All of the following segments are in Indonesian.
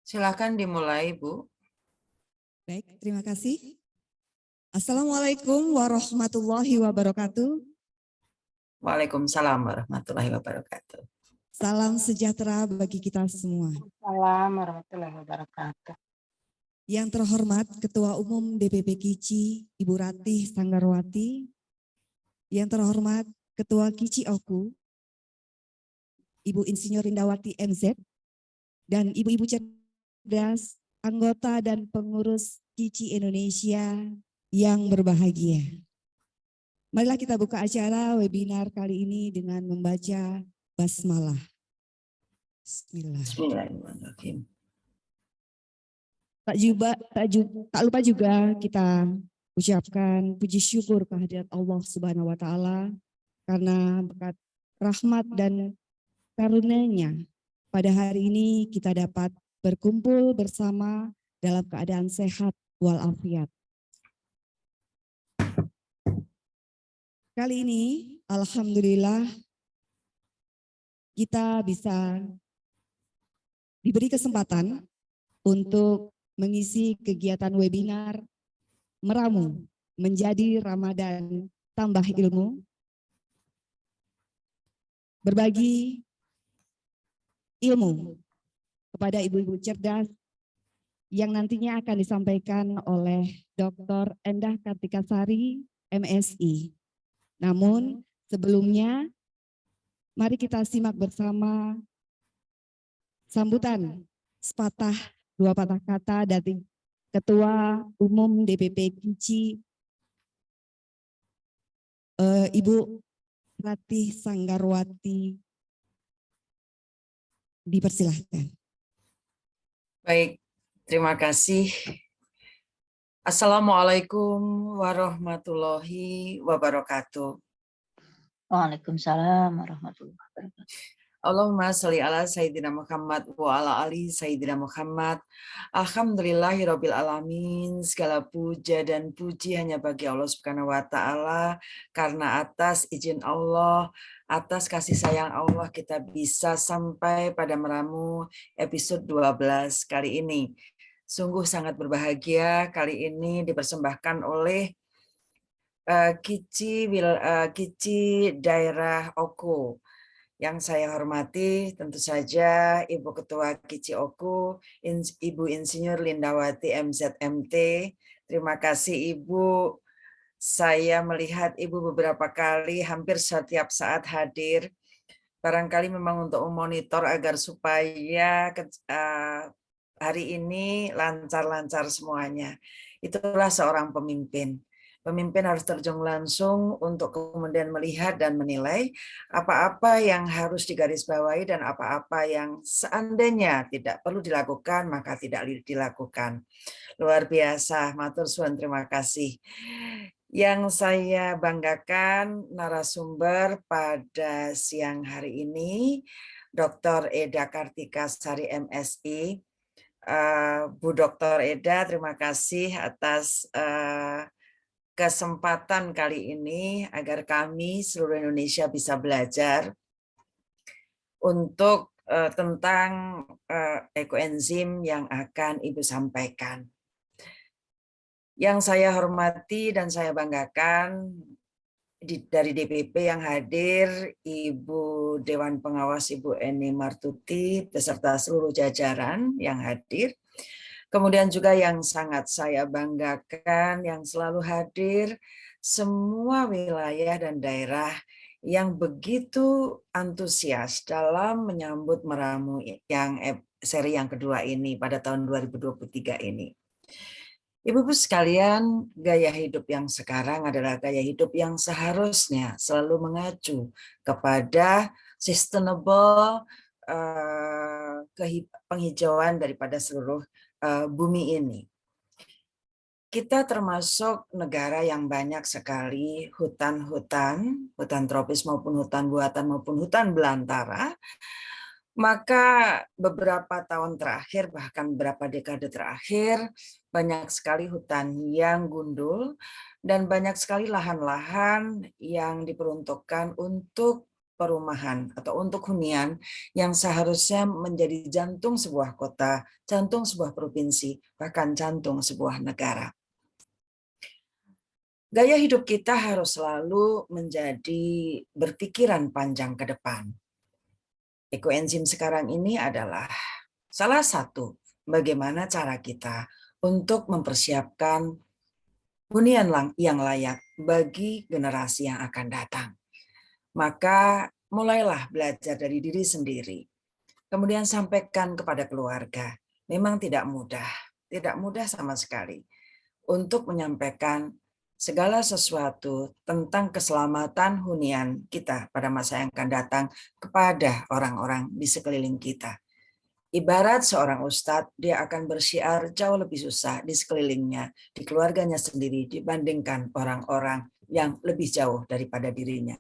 Silakan dimulai, Bu. Baik, terima kasih. Assalamualaikum warahmatullahi wabarakatuh. Waalaikumsalam warahmatullahi wabarakatuh. Salam sejahtera bagi kita semua. Waalaikumsalam warahmatullahi wabarakatuh. Yang terhormat Ketua Umum DPP KICI, Ibu Ratih Sanggarwati. Yang terhormat Ketua KICI OKU, Ibu Insinyur Lindawati MZ. Dan ibu-ibu cerdas, anggota dan pengurus KICI Indonesia yang berbahagia. Marilah kita buka acara webinar kali ini dengan membaca basmalah. Bismillah. Bismillahirrahmanirrahim. Tak lupa juga kita ucapkan puji syukur kehadirat Allah Subhanahu wa taala karena berkat rahmat dan karunia-Nya pada hari ini kita dapat berkumpul bersama dalam keadaan sehat walafiat. Kali ini alhamdulillah kita bisa diberi kesempatan untuk mengisi kegiatan webinar Meramu Menjadi Ramadan Tambah Ilmu, berbagi ilmu kepada ibu-ibu cerdas yang nantinya akan disampaikan oleh Dr. Endah Kartikasari, MSI. Namun sebelumnya mari kita simak bersama sambutan sepatah dua patah kata dari Ketua Umum DPP KICI, Ibu Ratih Sanggarwati. Dipersilahkan. Baik, terima kasih. Assalamualaikum warahmatullahi wabarakatuh. Waalaikumsalam warahmatullahi wabarakatuh. Allahumma sholli ala Sayyidina Muhammad wa ala ali Sayyidina Muhammad. Alhamdulillahirabbil alamin. Segala puja dan puji hanya bagi Allah Subhanahu wa taala, karena atas izin Allah, atas kasih sayang Allah kita bisa sampai pada Meramu episode 12 kali ini. Sungguh sangat berbahagia kali ini dipersembahkan oleh KICI Daerah OKU. Yang saya hormati tentu saja Ibu Ketua KICI OKU, Ibu Insinyur Lindawati MZMT. Terima kasih Ibu. Saya melihat Ibu beberapa kali hampir setiap saat hadir. Barangkali memang untuk memonitor agar supaya hari ini lancar-lancar semuanya. Itulah seorang pemimpin. Pemimpin harus terjun langsung untuk kemudian melihat dan menilai apa-apa yang harus digarisbawahi dan apa-apa yang seandainya tidak perlu dilakukan maka tidak dilakukan. Luar biasa, matur suwun, terima kasih. Yang saya banggakan narasumber pada siang hari ini Dr. Eda Kartikasari MSI. Bu Dr. Eda, terima kasih atas kesempatan kali ini agar kami seluruh Indonesia bisa belajar untuk tentang ekoenzim yang akan Ibu sampaikan. Yang saya hormati dan saya banggakan dari DPP yang hadir, Ibu Dewan Pengawas Ibu Eni Martuti beserta seluruh jajaran yang hadir. Kemudian juga yang sangat saya banggakan yang selalu hadir, semua wilayah dan daerah yang begitu antusias dalam menyambut Meramu yang seri yang kedua ini pada tahun 2023 ini. Ibu-ibu sekalian, gaya hidup yang sekarang adalah gaya hidup yang seharusnya selalu mengacu kepada sustainable penghijauan daripada seluruh bumi ini. Kita termasuk negara yang banyak sekali hutan-hutan, hutan tropis maupun hutan buatan maupun hutan belantara. Maka beberapa tahun terakhir, bahkan beberapa dekade terakhir, banyak sekali hutan yang gundul dan banyak sekali lahan-lahan yang diperuntukkan untuk perumahan atau untuk hunian yang seharusnya menjadi jantung sebuah kota, jantung sebuah provinsi, bahkan jantung sebuah negara. Gaya hidup kita harus selalu menjadi berpikiran panjang ke depan. Ekoenzim sekarang ini adalah salah satu bagaimana cara kita untuk mempersiapkan hunian yang layak bagi generasi yang akan datang. Maka mulailah belajar dari diri sendiri. Kemudian sampaikan kepada keluarga. Memang tidak mudah sama sekali untuk menyampaikan segala sesuatu tentang keselamatan hunian kita pada masa yang akan datang kepada orang-orang di sekeliling kita. Ibarat seorang ustadz, dia akan bersyiar jauh lebih susah di sekelilingnya, di keluarganya sendiri dibandingkan orang-orang yang lebih jauh daripada dirinya.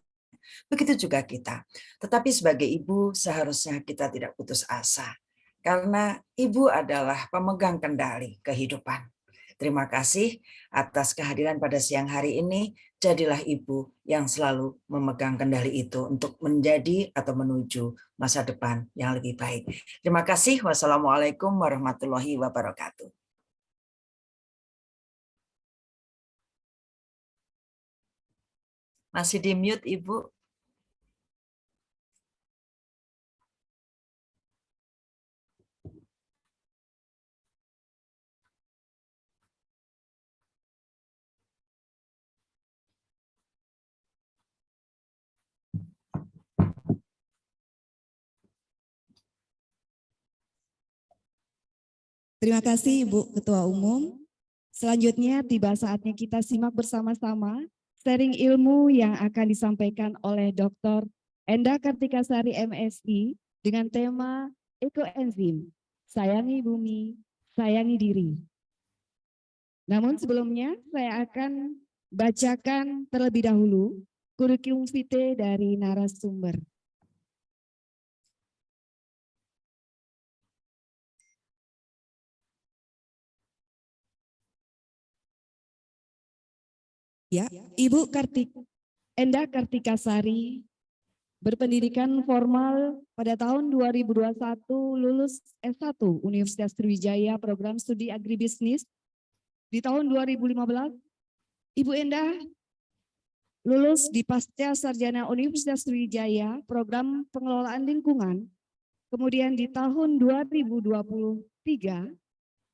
Begitu juga kita. Tetapi sebagai ibu seharusnya kita tidak putus asa. Karena ibu adalah pemegang kendali kehidupan. Terima kasih atas kehadiran pada siang hari ini. Jadilah ibu yang selalu memegang kendali itu untuk menjadi atau menuju masa depan yang lebih baik. Terima kasih. Wassalamualaikum warahmatullahi wabarakatuh. Masih di mute, Ibu. Terima kasih Ibu Ketua Umum. Selanjutnya tiba saatnya kita simak bersama-sama sharing ilmu yang akan disampaikan oleh Dr. Endah Kartikasari MSI dengan tema Ekoenzim, sayangi bumi, sayangi diri. Namun sebelumnya saya akan bacakan terlebih dahulu kurikulum vitae dari narasumber. Ya, Ibu Endah Kartikasari berpendidikan formal pada tahun 2021 lulus S1 Universitas Sriwijaya program studi agribisnis. Di tahun 2015 Ibu Endah lulus di Pasca Sarjana Universitas Sriwijaya program pengelolaan lingkungan. Kemudian di tahun 2023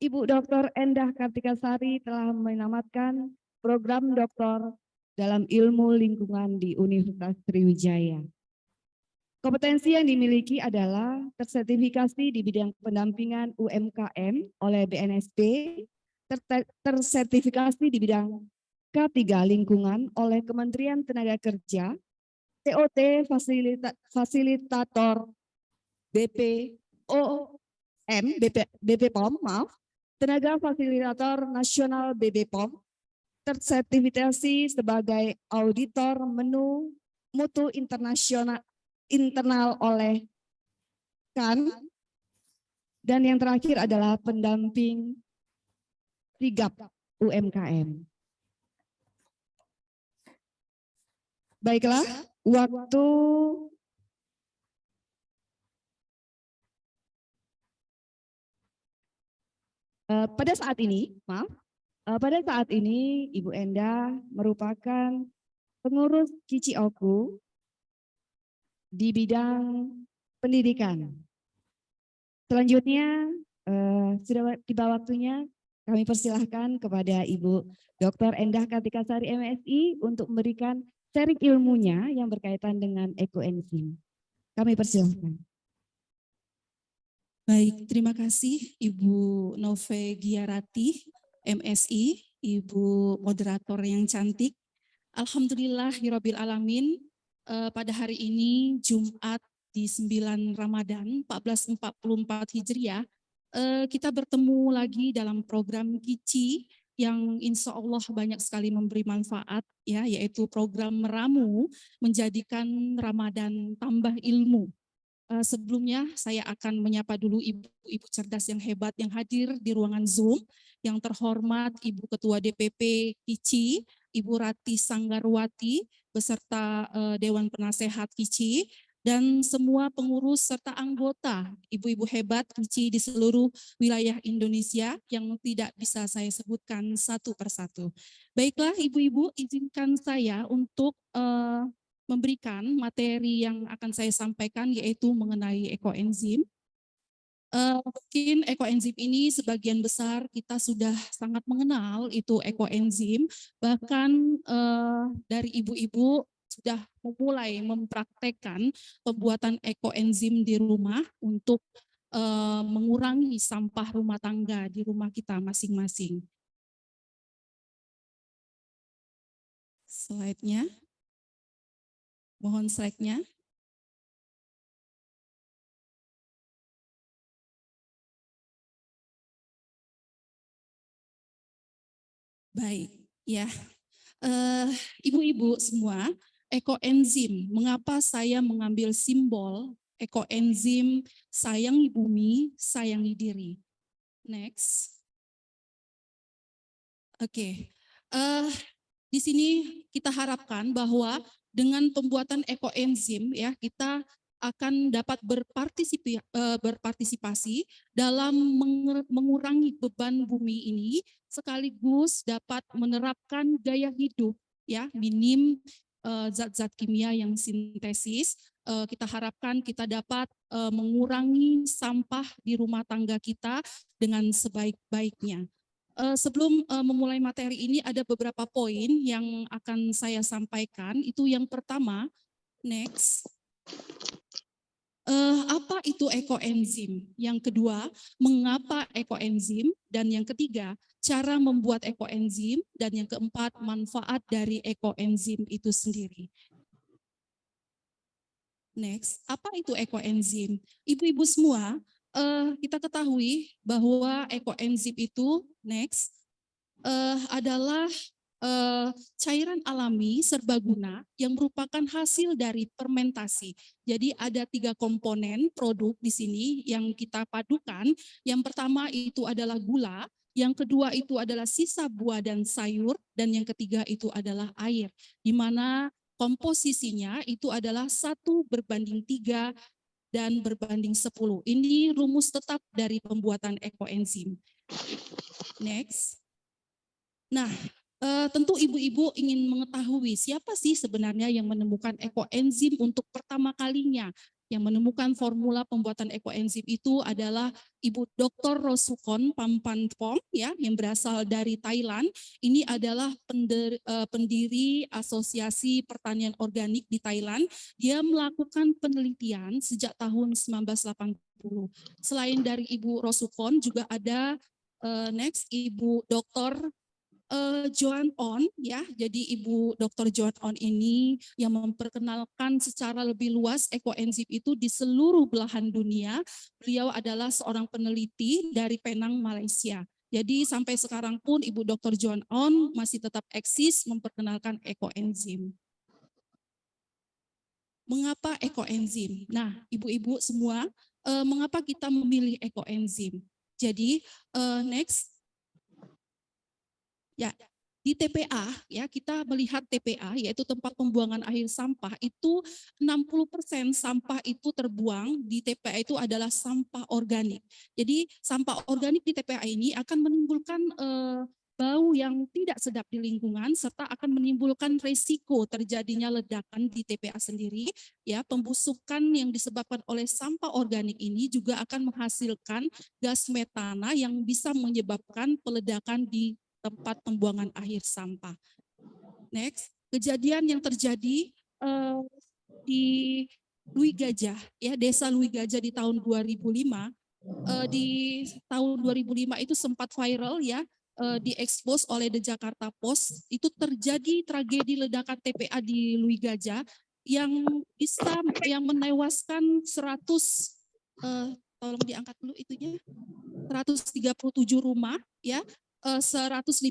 Ibu Dr. Endah Kartikasari telah menamatkan program doktor dalam ilmu lingkungan di Universitas Sriwijaya. Kompetensi yang dimiliki adalah tersertifikasi di bidang pendampingan UMKM oleh BNSP, tersertifikasi di bidang K3 lingkungan oleh Kementerian Tenaga Kerja, TOT fasilitator BPOM, tenaga fasilitator nasional BPOM, tersertifikasi sebagai auditor menu mutu internal oleh KAN, dan yang terakhir adalah pendamping sigap UMKM. Baiklah, waktu pada saat ini Ibu Endah merupakan pengurus KICI-OKU di bidang pendidikan. Selanjutnya sudah tiba waktunya kami persilahkan kepada Ibu Dr. Endah Kartikasari MSI untuk memberikan sharing ilmunya yang berkaitan dengan ekoenzim. Kami persilahkan. Baik, terima kasih Ibu Nove Giarati, MSI, Ibu moderator yang cantik. Alhamdulillahirabbil alamin, pada hari ini Jumat di 9 Ramadan 1444 Hijriah, kita bertemu lagi dalam program KICI yang insya Allah banyak sekali memberi manfaat, ya, yaitu program meramu menjadikan Ramadan tambah ilmu. Sebelumnya saya akan menyapa dulu ibu-ibu cerdas yang hebat yang hadir di ruangan Zoom. Yang terhormat Ibu Ketua DPP KICI, Ibu Rati Sanggarwati, beserta Dewan Penasehat KICI, dan semua pengurus serta anggota ibu-ibu hebat KICI di seluruh wilayah Indonesia yang tidak bisa saya sebutkan satu persatu. Baiklah ibu-ibu, izinkan saya untuk memberikan materi yang akan saya sampaikan, yaitu mengenai ekoenzim. Mungkin ekoenzim ini sebagian besar kita sudah sangat mengenal itu ekoenzim, bahkan dari ibu-ibu sudah memulai mempraktekkan pembuatan ekoenzim di rumah untuk mengurangi sampah rumah tangga di rumah kita masing-masing. Slide-nya, mohon slide-nya. Baik, ya. Ibu-ibu semua, ekoenzim, mengapa saya mengambil simbol ekoenzim sayangi bumi, sayangi diri? Next. Oke. Di sini kita harapkan bahwa dengan pembuatan ekoenzim ya kita akan dapat berpartisipasi dalam mengurangi beban bumi ini, sekaligus dapat menerapkan gaya hidup ya minim zat-zat kimia yang sintesis. Kita harapkan kita dapat mengurangi sampah di rumah tangga kita dengan sebaik-baiknya. Sebelum memulai materi ini ada beberapa poin yang akan saya sampaikan. Itu yang pertama, next. Apa itu ekoenzim? Yang kedua, mengapa ekoenzim? Dan yang ketiga, cara membuat ekoenzim. Dan yang keempat, manfaat dari ekoenzim itu sendiri. Next, apa itu ekoenzim? Ibu-ibu semua, kita ketahui bahwa ekoenzim itu, next, adalah cairan alami serbaguna yang merupakan hasil dari fermentasi. Jadi ada 3 komponen produk di sini yang kita padukan. Yang pertama itu adalah gula, yang kedua itu adalah sisa buah dan sayur, dan yang ketiga itu adalah air. Di mana komposisinya itu adalah 1:3 dan berbanding 10. Ini rumus tetap dari pembuatan ekoenzim. Next. Nah, tentu ibu-ibu ingin mengetahui siapa sih sebenarnya yang menemukan ekoenzim untuk pertama kalinya. Yang menemukan formula pembuatan ekoenzim itu adalah Ibu Dr. Rosukon Pampanpong ya, yang berasal dari Thailand. Ini adalah pendiri Asosiasi Pertanian Organik di Thailand. Dia melakukan penelitian sejak tahun 1980. Selain dari Ibu Rosukon juga ada next Ibu Dr. Joan On ya, jadi Ibu Dr. Joan On ini yang memperkenalkan secara lebih luas ekoenzim itu di seluruh belahan dunia. Beliau adalah seorang peneliti dari Penang, Malaysia. Jadi sampai sekarang pun Ibu Dr. Joan On masih tetap eksis memperkenalkan ekoenzim. Mengapa ekoenzim? Nah, ibu-ibu semua, mengapa kita memilih ekoenzim? Jadi next. Ya, di TPA ya kita melihat TPA yaitu tempat pembuangan akhir sampah itu 60% sampah itu terbuang di TPA itu adalah sampah organik. Jadi sampah organik di TPA ini akan menimbulkan bau yang tidak sedap di lingkungan serta akan menimbulkan resiko terjadinya ledakan di TPA sendiri ya. Pembusukan yang disebabkan oleh sampah organik ini juga akan menghasilkan gas metana yang bisa menyebabkan peledakan di tempat pembuangan akhir sampah. Next, kejadian yang terjadi di Lui Gajah, ya Desa Lui Gajah di tahun 2005. Di tahun 2005 itu sempat viral ya, diekspos oleh The Jakarta Post. Itu terjadi tragedi ledakan TPA di Lui Gajah yang menewaskan 100 tolong diangkat dulu itunya, 137 rumah ya. 157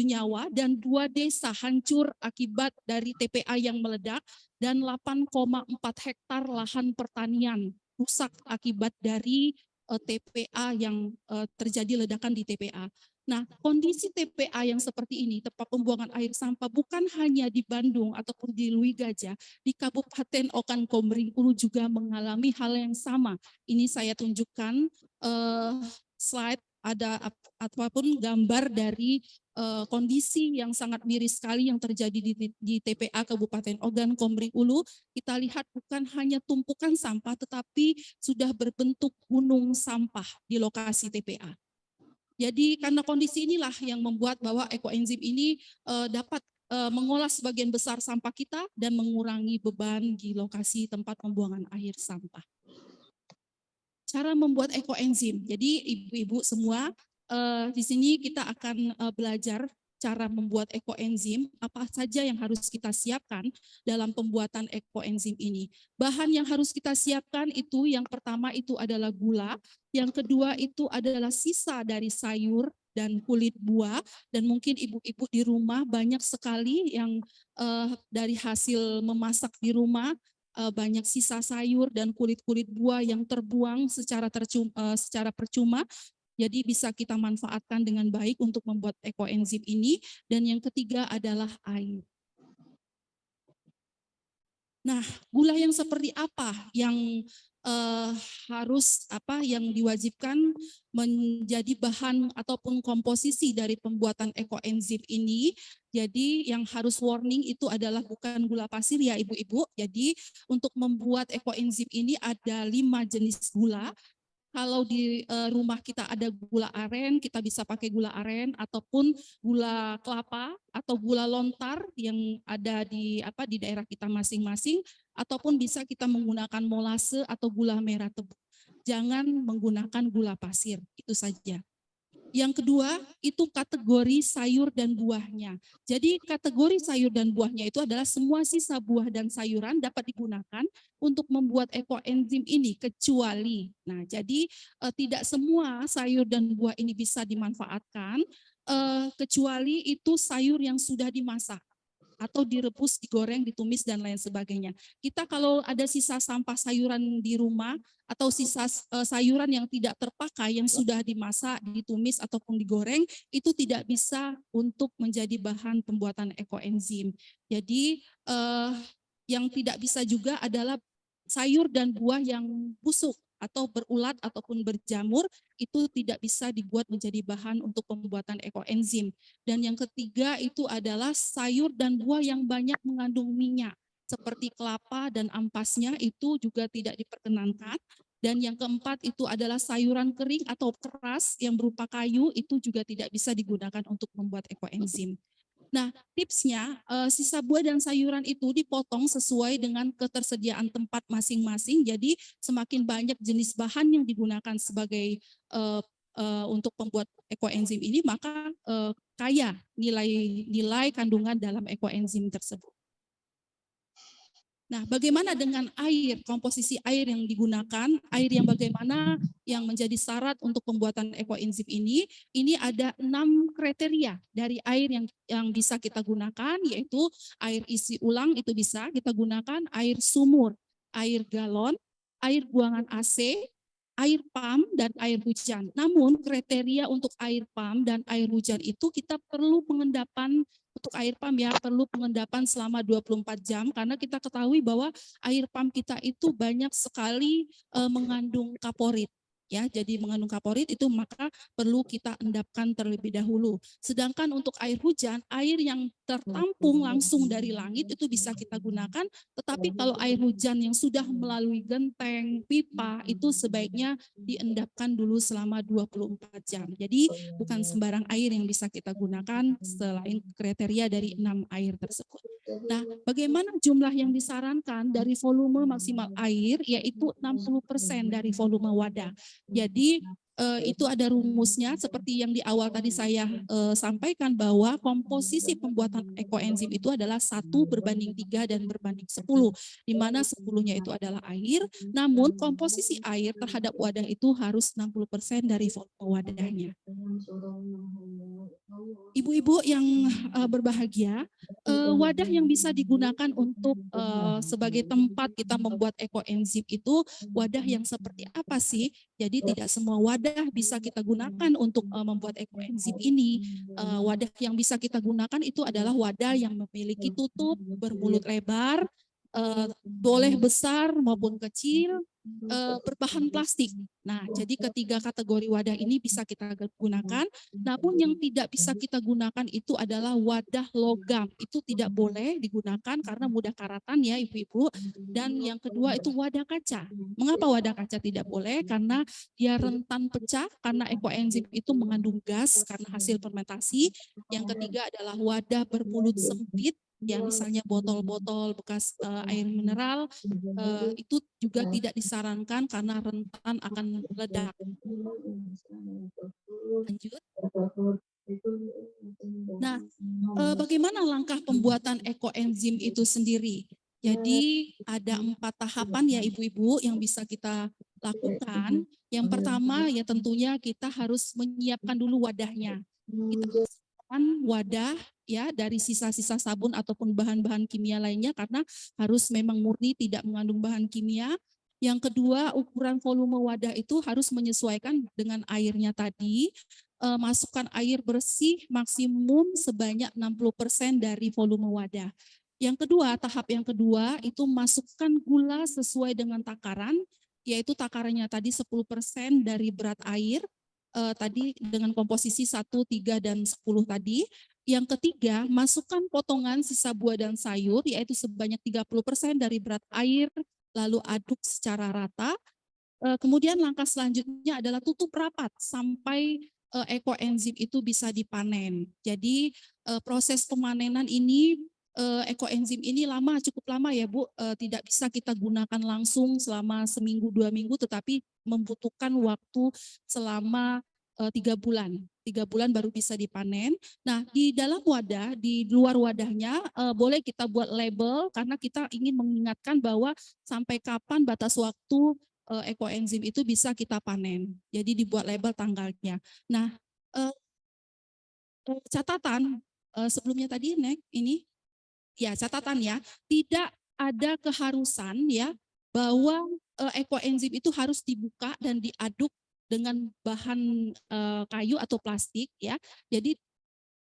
nyawa dan 2 desa hancur akibat dari TPA yang meledak dan 8,4 hektar lahan pertanian rusak akibat dari TPA yang terjadi ledakan di TPA. Nah, kondisi TPA yang seperti ini, tempat pembuangan air sampah, bukan hanya di Bandung ataupun di Lui Gajah, di Kabupaten Okan Komering Ulu juga mengalami hal yang sama. Ini saya tunjukkan slide ada apapun gambar dari kondisi yang sangat miris sekali yang terjadi di TPA Kabupaten Ogan Komering Ulu. Kita lihat bukan hanya tumpukan sampah, tetapi sudah berbentuk gunung sampah di lokasi TPA. Jadi karena kondisi inilah yang membuat bahwa ekoenzim ini dapat mengolah sebagian besar sampah kita dan mengurangi beban di lokasi tempat pembuangan air sampah. Cara membuat ekoenzim. Jadi ibu-ibu semua di sini kita akan belajar cara membuat ekoenzim, apa saja yang harus kita siapkan dalam pembuatan ekoenzim ini. Bahan yang harus kita siapkan itu yang pertama itu adalah gula, yang kedua itu adalah sisa dari sayur dan kulit buah, dan mungkin ibu-ibu di rumah banyak sekali yang dari hasil memasak di rumah banyak sisa sayur dan kulit-kulit buah yang terbuang secara percuma. Jadi bisa kita manfaatkan dengan baik untuk membuat ekoenzim ini. Dan yang ketiga adalah air. Nah, gula yang seperti apa yang yang diwajibkan menjadi bahan ataupun komposisi dari pembuatan ekoenzim ini. Jadi yang harus warning itu adalah bukan gula pasir ya ibu-ibu. Jadi untuk membuat ekoenzim ini ada 5 jenis gula. Kalau di rumah kita ada gula aren, kita bisa pakai gula aren ataupun gula kelapa atau gula lontar yang ada di daerah kita masing-masing, ataupun bisa kita menggunakan molase atau gula merah tebu. Jangan menggunakan gula pasir, itu saja. Yang kedua, itu kategori sayur dan buahnya. Jadi kategori sayur dan buahnya itu adalah semua sisa buah dan sayuran dapat digunakan untuk membuat ekoenzim ini, kecuali. Nah, jadi tidak semua sayur dan buah ini bisa dimanfaatkan, kecuali itu sayur yang sudah dimasak atau direbus, digoreng, ditumis, dan lain sebagainya. Kita kalau ada sisa sampah sayuran di rumah atau sisa sayuran yang tidak terpakai, yang sudah dimasak, ditumis, ataupun digoreng, itu tidak bisa untuk menjadi bahan pembuatan ekoenzim. Jadi yang tidak bisa juga adalah sayur dan buah yang busuk atau berulat ataupun berjamur, itu tidak bisa dibuat menjadi bahan untuk pembuatan ekoenzim. Dan yang ketiga itu adalah sayur dan buah yang banyak mengandung minyak, seperti kelapa dan ampasnya itu juga tidak diperkenankan. Dan yang keempat itu adalah sayuran kering atau keras yang berupa kayu, itu juga tidak bisa digunakan untuk membuat ekoenzim. Nah, tipsnya sisa buah dan sayuran itu dipotong sesuai dengan ketersediaan tempat masing-masing. Jadi semakin banyak jenis bahan yang digunakan sebagai untuk membuat ekoenzim ini, maka kaya nilai kandungan dalam ekoenzim tersebut. Nah, bagaimana dengan air, komposisi air yang digunakan, air yang bagaimana yang menjadi syarat untuk pembuatan ekoenzim ini? Ini ada 6 kriteria dari air yang bisa kita gunakan, yaitu air isi ulang itu bisa kita gunakan, air sumur, air galon, air buangan AC, air pam, dan air hujan. Namun kriteria untuk air pam dan air hujan itu kita perlu pengendapan. Untuk air pam ya perlu pengendapan selama 24 jam karena kita ketahui bahwa air pam kita itu banyak sekali mengandung kaporit. Ya, jadi mengandung kaporit itu maka perlu kita endapkan terlebih dahulu. Sedangkan untuk air hujan, air yang tertampung langsung dari langit itu bisa kita gunakan, tetapi kalau air hujan yang sudah melalui genteng, pipa, itu sebaiknya diendapkan dulu selama 24 jam. Jadi bukan sembarang air yang bisa kita gunakan selain kriteria dari 6 air tersebut. Nah, bagaimana jumlah yang disarankan dari volume maksimal air, yaitu 60% dari volume wadah. Jadi itu ada rumusnya seperti yang di awal tadi saya sampaikan bahwa komposisi pembuatan ekoenzim itu adalah 1/3 dan berbanding 10, di mana 10-nya itu adalah air, namun komposisi air terhadap wadah itu harus 60% dari volume wadahnya. Ibu-ibu yang berbahagia, wadah yang bisa digunakan untuk sebagai tempat kita membuat ekoenzim itu wadah yang seperti apa sih? Jadi tidak semua wadah bisa kita gunakan untuk membuat ekoenzim ini. Wadah yang bisa kita gunakan itu adalah wadah yang memiliki tutup bermulut lebar, boleh besar maupun kecil, berbahan plastik. Nah, jadi ketiga kategori wadah ini bisa kita gunakan. Namun yang tidak bisa kita gunakan itu adalah wadah logam. Itu tidak boleh digunakan karena mudah karatan ya Ibu-ibu. Dan yang kedua itu wadah kaca. Mengapa wadah kaca tidak boleh? Karena dia rentan pecah karena ekoenzim itu mengandung gas karena hasil fermentasi. Yang ketiga adalah wadah bermulut sempit, ya misalnya botol-botol bekas air mineral, itu juga tidak disarankan karena rentan akan meledak. Lanjut. Nah, bagaimana langkah pembuatan ekoenzim itu sendiri? Jadi ada 4 tahapan ya Ibu-ibu yang bisa kita lakukan. Yang pertama ya tentunya kita harus menyiapkan dulu wadahnya. Kita harus menyiapkan wadah ya dari sisa-sisa sabun ataupun bahan-bahan kimia lainnya karena harus memang murni tidak mengandung bahan kimia. Yang kedua, ukuran volume wadah itu harus menyesuaikan dengan airnya tadi. Masukkan air bersih maksimum sebanyak 60% dari volume wadah. Yang kedua, tahap yang kedua itu masukkan gula sesuai dengan takaran, yaitu takarannya tadi 10% dari berat air, tadi dengan komposisi 1, 3, dan 10 tadi. Yang ketiga, masukkan potongan sisa buah dan sayur, yaitu sebanyak 30% dari berat air, lalu aduk secara rata. Kemudian langkah selanjutnya adalah tutup rapat sampai ekoenzim itu bisa dipanen. Jadi proses pemanenan ini, ekoenzim ini cukup lama ya Bu, tidak bisa kita gunakan langsung selama seminggu 2 minggu, tetapi membutuhkan waktu selama 3 bulan. 3 bulan baru bisa dipanen. Nah, di dalam wadah, di luar wadahnya boleh kita buat label karena kita ingin mengingatkan bahwa sampai kapan batas waktu ekoenzim itu bisa kita panen. Jadi dibuat label tanggalnya. Nah, catatan sebelumnya tadi ini ya catatan ya, tidak ada keharusan ya bahwa ekoenzim itu harus dibuka dan diaduk dengan bahan kayu atau plastik ya. Jadi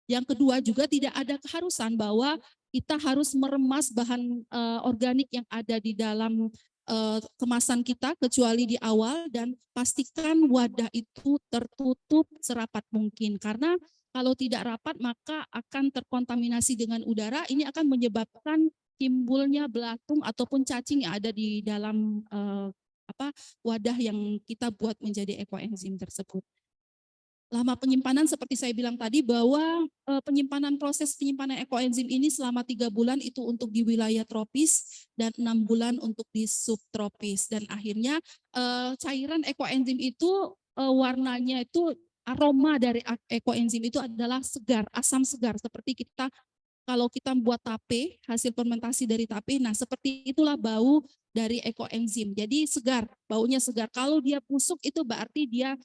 yang kedua juga tidak ada keharusan bahwa kita harus meremas bahan organik yang ada di dalam kemasan kita kecuali di awal, dan pastikan wadah itu tertutup serapat mungkin karena kalau tidak rapat maka akan terkontaminasi dengan udara. Ini akan menyebabkan timbulnya belatung ataupun cacing yang ada di dalam wadah yang kita buat menjadi ekoenzim tersebut. Lama penyimpanan seperti saya bilang tadi bahwa proses penyimpanan ekoenzim ini selama 3 bulan itu untuk di wilayah tropis dan 6 bulan untuk di subtropis, dan akhirnya cairan ekoenzim itu warnanya itu aroma dari ekoenzim itu adalah segar, asam segar seperti kita kalau kita membuat tape, hasil fermentasi dari tape, nah seperti itulah bau dari ekoenzim. Jadi segar, baunya segar. Kalau dia busuk itu berarti dia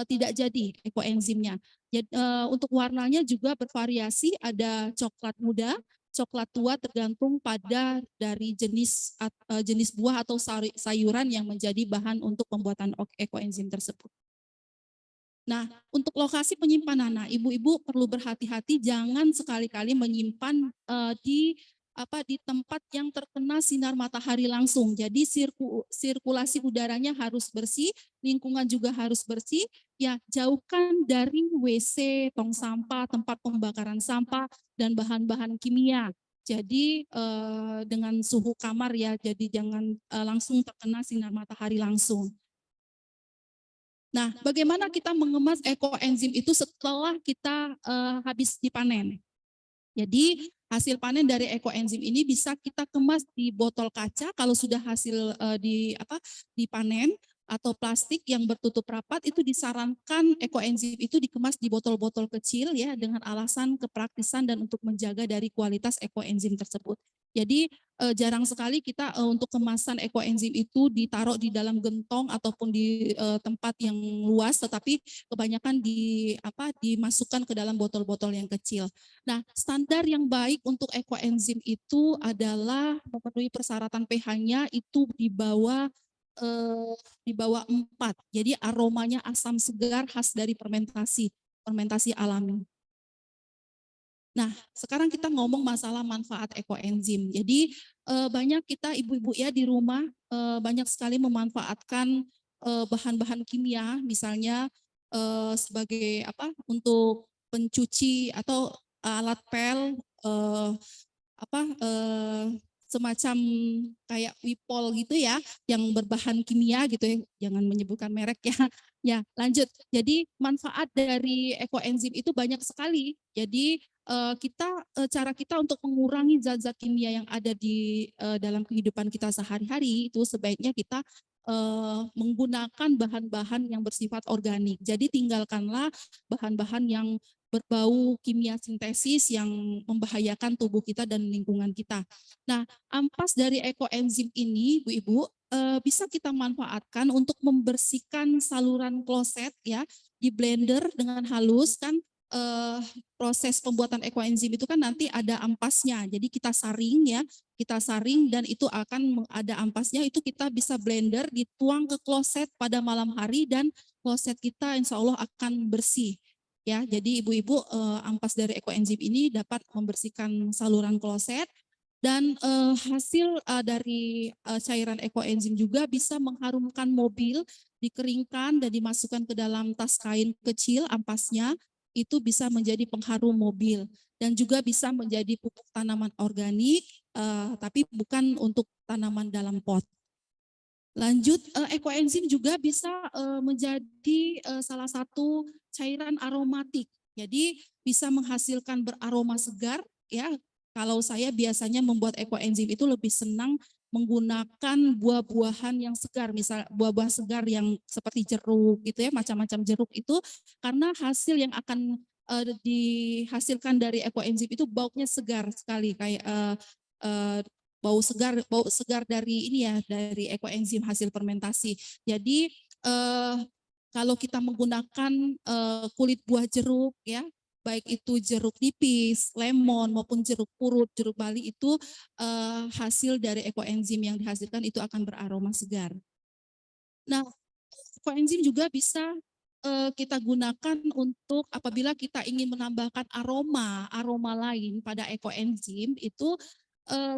tidak jadi ekoenzimnya. Jadi, untuk warnanya juga bervariasi, ada coklat muda, coklat tua tergantung pada dari jenis buah atau sayuran yang menjadi bahan untuk pembuatan ekoenzim tersebut. Nah, untuk lokasi penyimpanan, ibu-ibu perlu berhati-hati, jangan sekali-kali menyimpan di tempat yang terkena sinar matahari langsung. Jadi sirkulasi udaranya harus bersih, lingkungan juga harus bersih. Ya, jauhkan dari WC, tong sampah, tempat pembakaran sampah, dan bahan-bahan kimia. Jadi dengan suhu kamar ya, jadi jangan langsung terkena sinar matahari langsung. Nah, bagaimana kita mengemas ekoenzim itu setelah kita habis dipanen? Jadi hasil panen dari ekoenzim ini bisa kita kemas di botol kaca kalau sudah hasil dipanen, atau plastik yang bertutup rapat. Itu disarankan ekoenzim itu dikemas di botol-botol kecil ya dengan alasan kepraktisan dan untuk menjaga dari kualitas ekoenzim tersebut. Jadi jarang sekali kita untuk kemasan ekoenzim itu ditaruh di dalam gentong ataupun di tempat yang luas, tetapi kebanyakan dimasukkan ke dalam botol-botol yang kecil. Nah, standar yang baik untuk ekoenzim itu adalah memenuhi persyaratan pH-nya itu di bawah 4. Jadi aromanya asam segar khas dari fermentasi alami. Nah, sekarang kita ngomong masalah manfaat ekoenzim. Jadi banyak kita ibu-ibu ya di rumah banyak sekali memanfaatkan bahan-bahan kimia, misalnya sebagai untuk pencuci atau alat pel, semacam kayak Wipol gitu ya, yang berbahan kimia gitu ya, jangan menyebutkan merek ya. Ya, lanjut. Jadi manfaat dari ekoenzim itu banyak sekali. Jadi cara kita untuk mengurangi zat-zat kimia yang ada di dalam kehidupan kita sehari-hari itu sebaiknya kita menggunakan bahan-bahan yang bersifat organik. Jadi tinggalkanlah bahan-bahan yang berbau kimia sintesis yang membahayakan tubuh kita dan lingkungan kita. Nah, ampas dari ekoenzim ini, Bu-Ibu, bisa kita manfaatkan untuk membersihkan saluran kloset ya, di blender dengan halus kan. Proses pembuatan ekoenzim itu kan nanti ada ampasnya. Jadi kita saring ya, kita saring dan itu akan ada ampasnya, itu kita bisa blender, dituang ke kloset pada malam hari dan kloset kita insya Allah akan bersih. Ya, jadi ibu-ibu ampas dari ekoenzim ini dapat membersihkan saluran kloset dan hasil dari cairan ekoenzim juga bisa mengharumkan mobil, dikeringkan dan dimasukkan ke dalam tas kain kecil ampasnya, itu bisa menjadi pengharum mobil dan juga bisa menjadi pupuk tanaman organik, tapi bukan untuk tanaman dalam pot. Lanjut, ekoenzim juga bisa menjadi salah satu cairan aromatik. Jadi bisa menghasilkan beraroma segar ya. Kalau saya biasanya membuat ekoenzim itu lebih senang menggunakan buah-buahan yang segar, misal buah-buah segar yang seperti jeruk gitu ya, macam-macam jeruk itu, karena hasil yang akan dihasilkan dari ekoenzim itu baunya segar sekali, kayak bau segar dari ini ya, dari ekoenzim hasil fermentasi. Jadi kalau kita menggunakan kulit buah jeruk ya, baik itu jeruk nipis, lemon maupun jeruk purut, jeruk bali, itu hasil dari ekoenzim yang dihasilkan itu akan beraroma segar. Nah, ekoenzim juga bisa kita gunakan untuk apabila kita ingin menambahkan aroma lain pada ekoenzim itu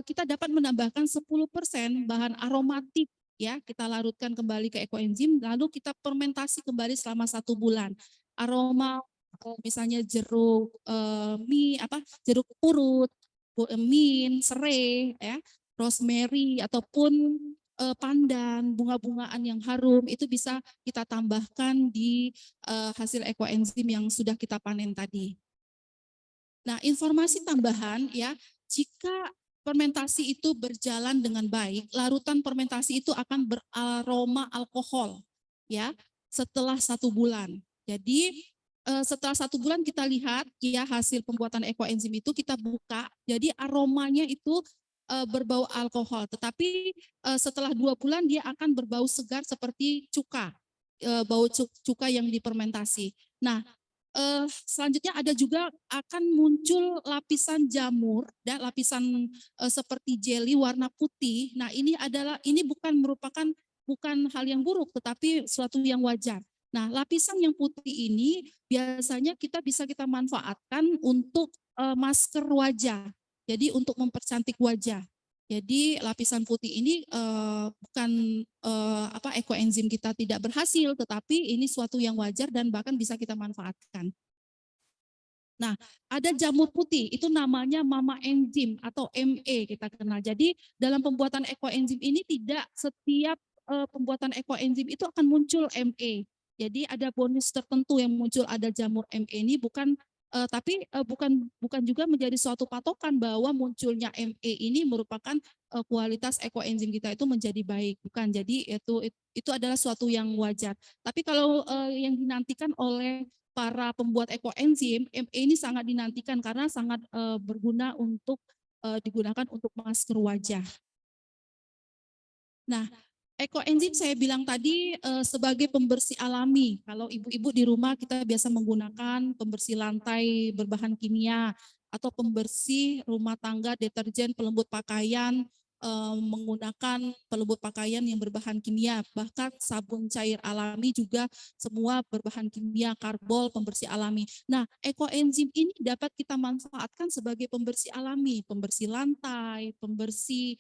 kita dapat menambahkan 10% bahan aromatik ya, kita larutkan kembali ke ekoenzim lalu kita fermentasi kembali selama 1 bulan. Aroma misalnya jeruk jeruk purut, mint, serai ya, rosemary ataupun pandan, bunga-bungaan yang harum itu bisa kita tambahkan di hasil ekoenzim yang sudah kita panen tadi. Nah, informasi tambahan ya, jika fermentasi itu berjalan dengan baik, larutan fermentasi itu akan beraroma alkohol ya setelah 1 bulan. Jadi setelah 1 bulan kita lihat ya hasil pembuatan ekoenzim itu kita buka, jadi aromanya itu berbau alkohol, tetapi setelah 2 bulan dia akan berbau segar seperti cuka, bau cuka yang difermentasi. Nah, selanjutnya ada juga akan muncul lapisan jamur dan lapisan seperti jeli warna putih. Nah, ini bukan hal yang buruk, tetapi suatu yang wajar. Nah, lapisan yang putih ini biasanya bisa kita manfaatkan untuk masker wajah. Jadi untuk mempercantik wajah. Jadi lapisan putih ini bukan ekoenzim kita tidak berhasil, tetapi ini suatu yang wajar dan bahkan bisa kita manfaatkan. Nah, ada jamur putih, itu namanya mama enzim atau ME kita kenal. Jadi dalam pembuatan ekoenzim ini tidak setiap pembuatan ekoenzim itu akan muncul ME. Jadi ada bonus tertentu yang muncul, ada jamur ME ini tapi bukan juga menjadi suatu patokan bahwa munculnya ME ini merupakan kualitas ekoenzim kita itu menjadi baik, bukan. Jadi itu adalah suatu yang wajar. Tapi kalau yang dinantikan oleh para pembuat ekoenzim, ME ini sangat dinantikan karena sangat berguna untuk digunakan untuk masker wajah. Nah, ekoenzim saya bilang tadi sebagai pembersih alami. Kalau ibu-ibu di rumah kita biasa menggunakan pembersih lantai berbahan kimia atau pembersih rumah tangga, deterjen, pelembut pakaian, menggunakan pelembut pakaian yang berbahan kimia, bahkan sabun cair alami juga semua berbahan kimia, karbol, pembersih alami. Nah, ekoenzim ini dapat kita manfaatkan sebagai pembersih alami, pembersih lantai, pembersih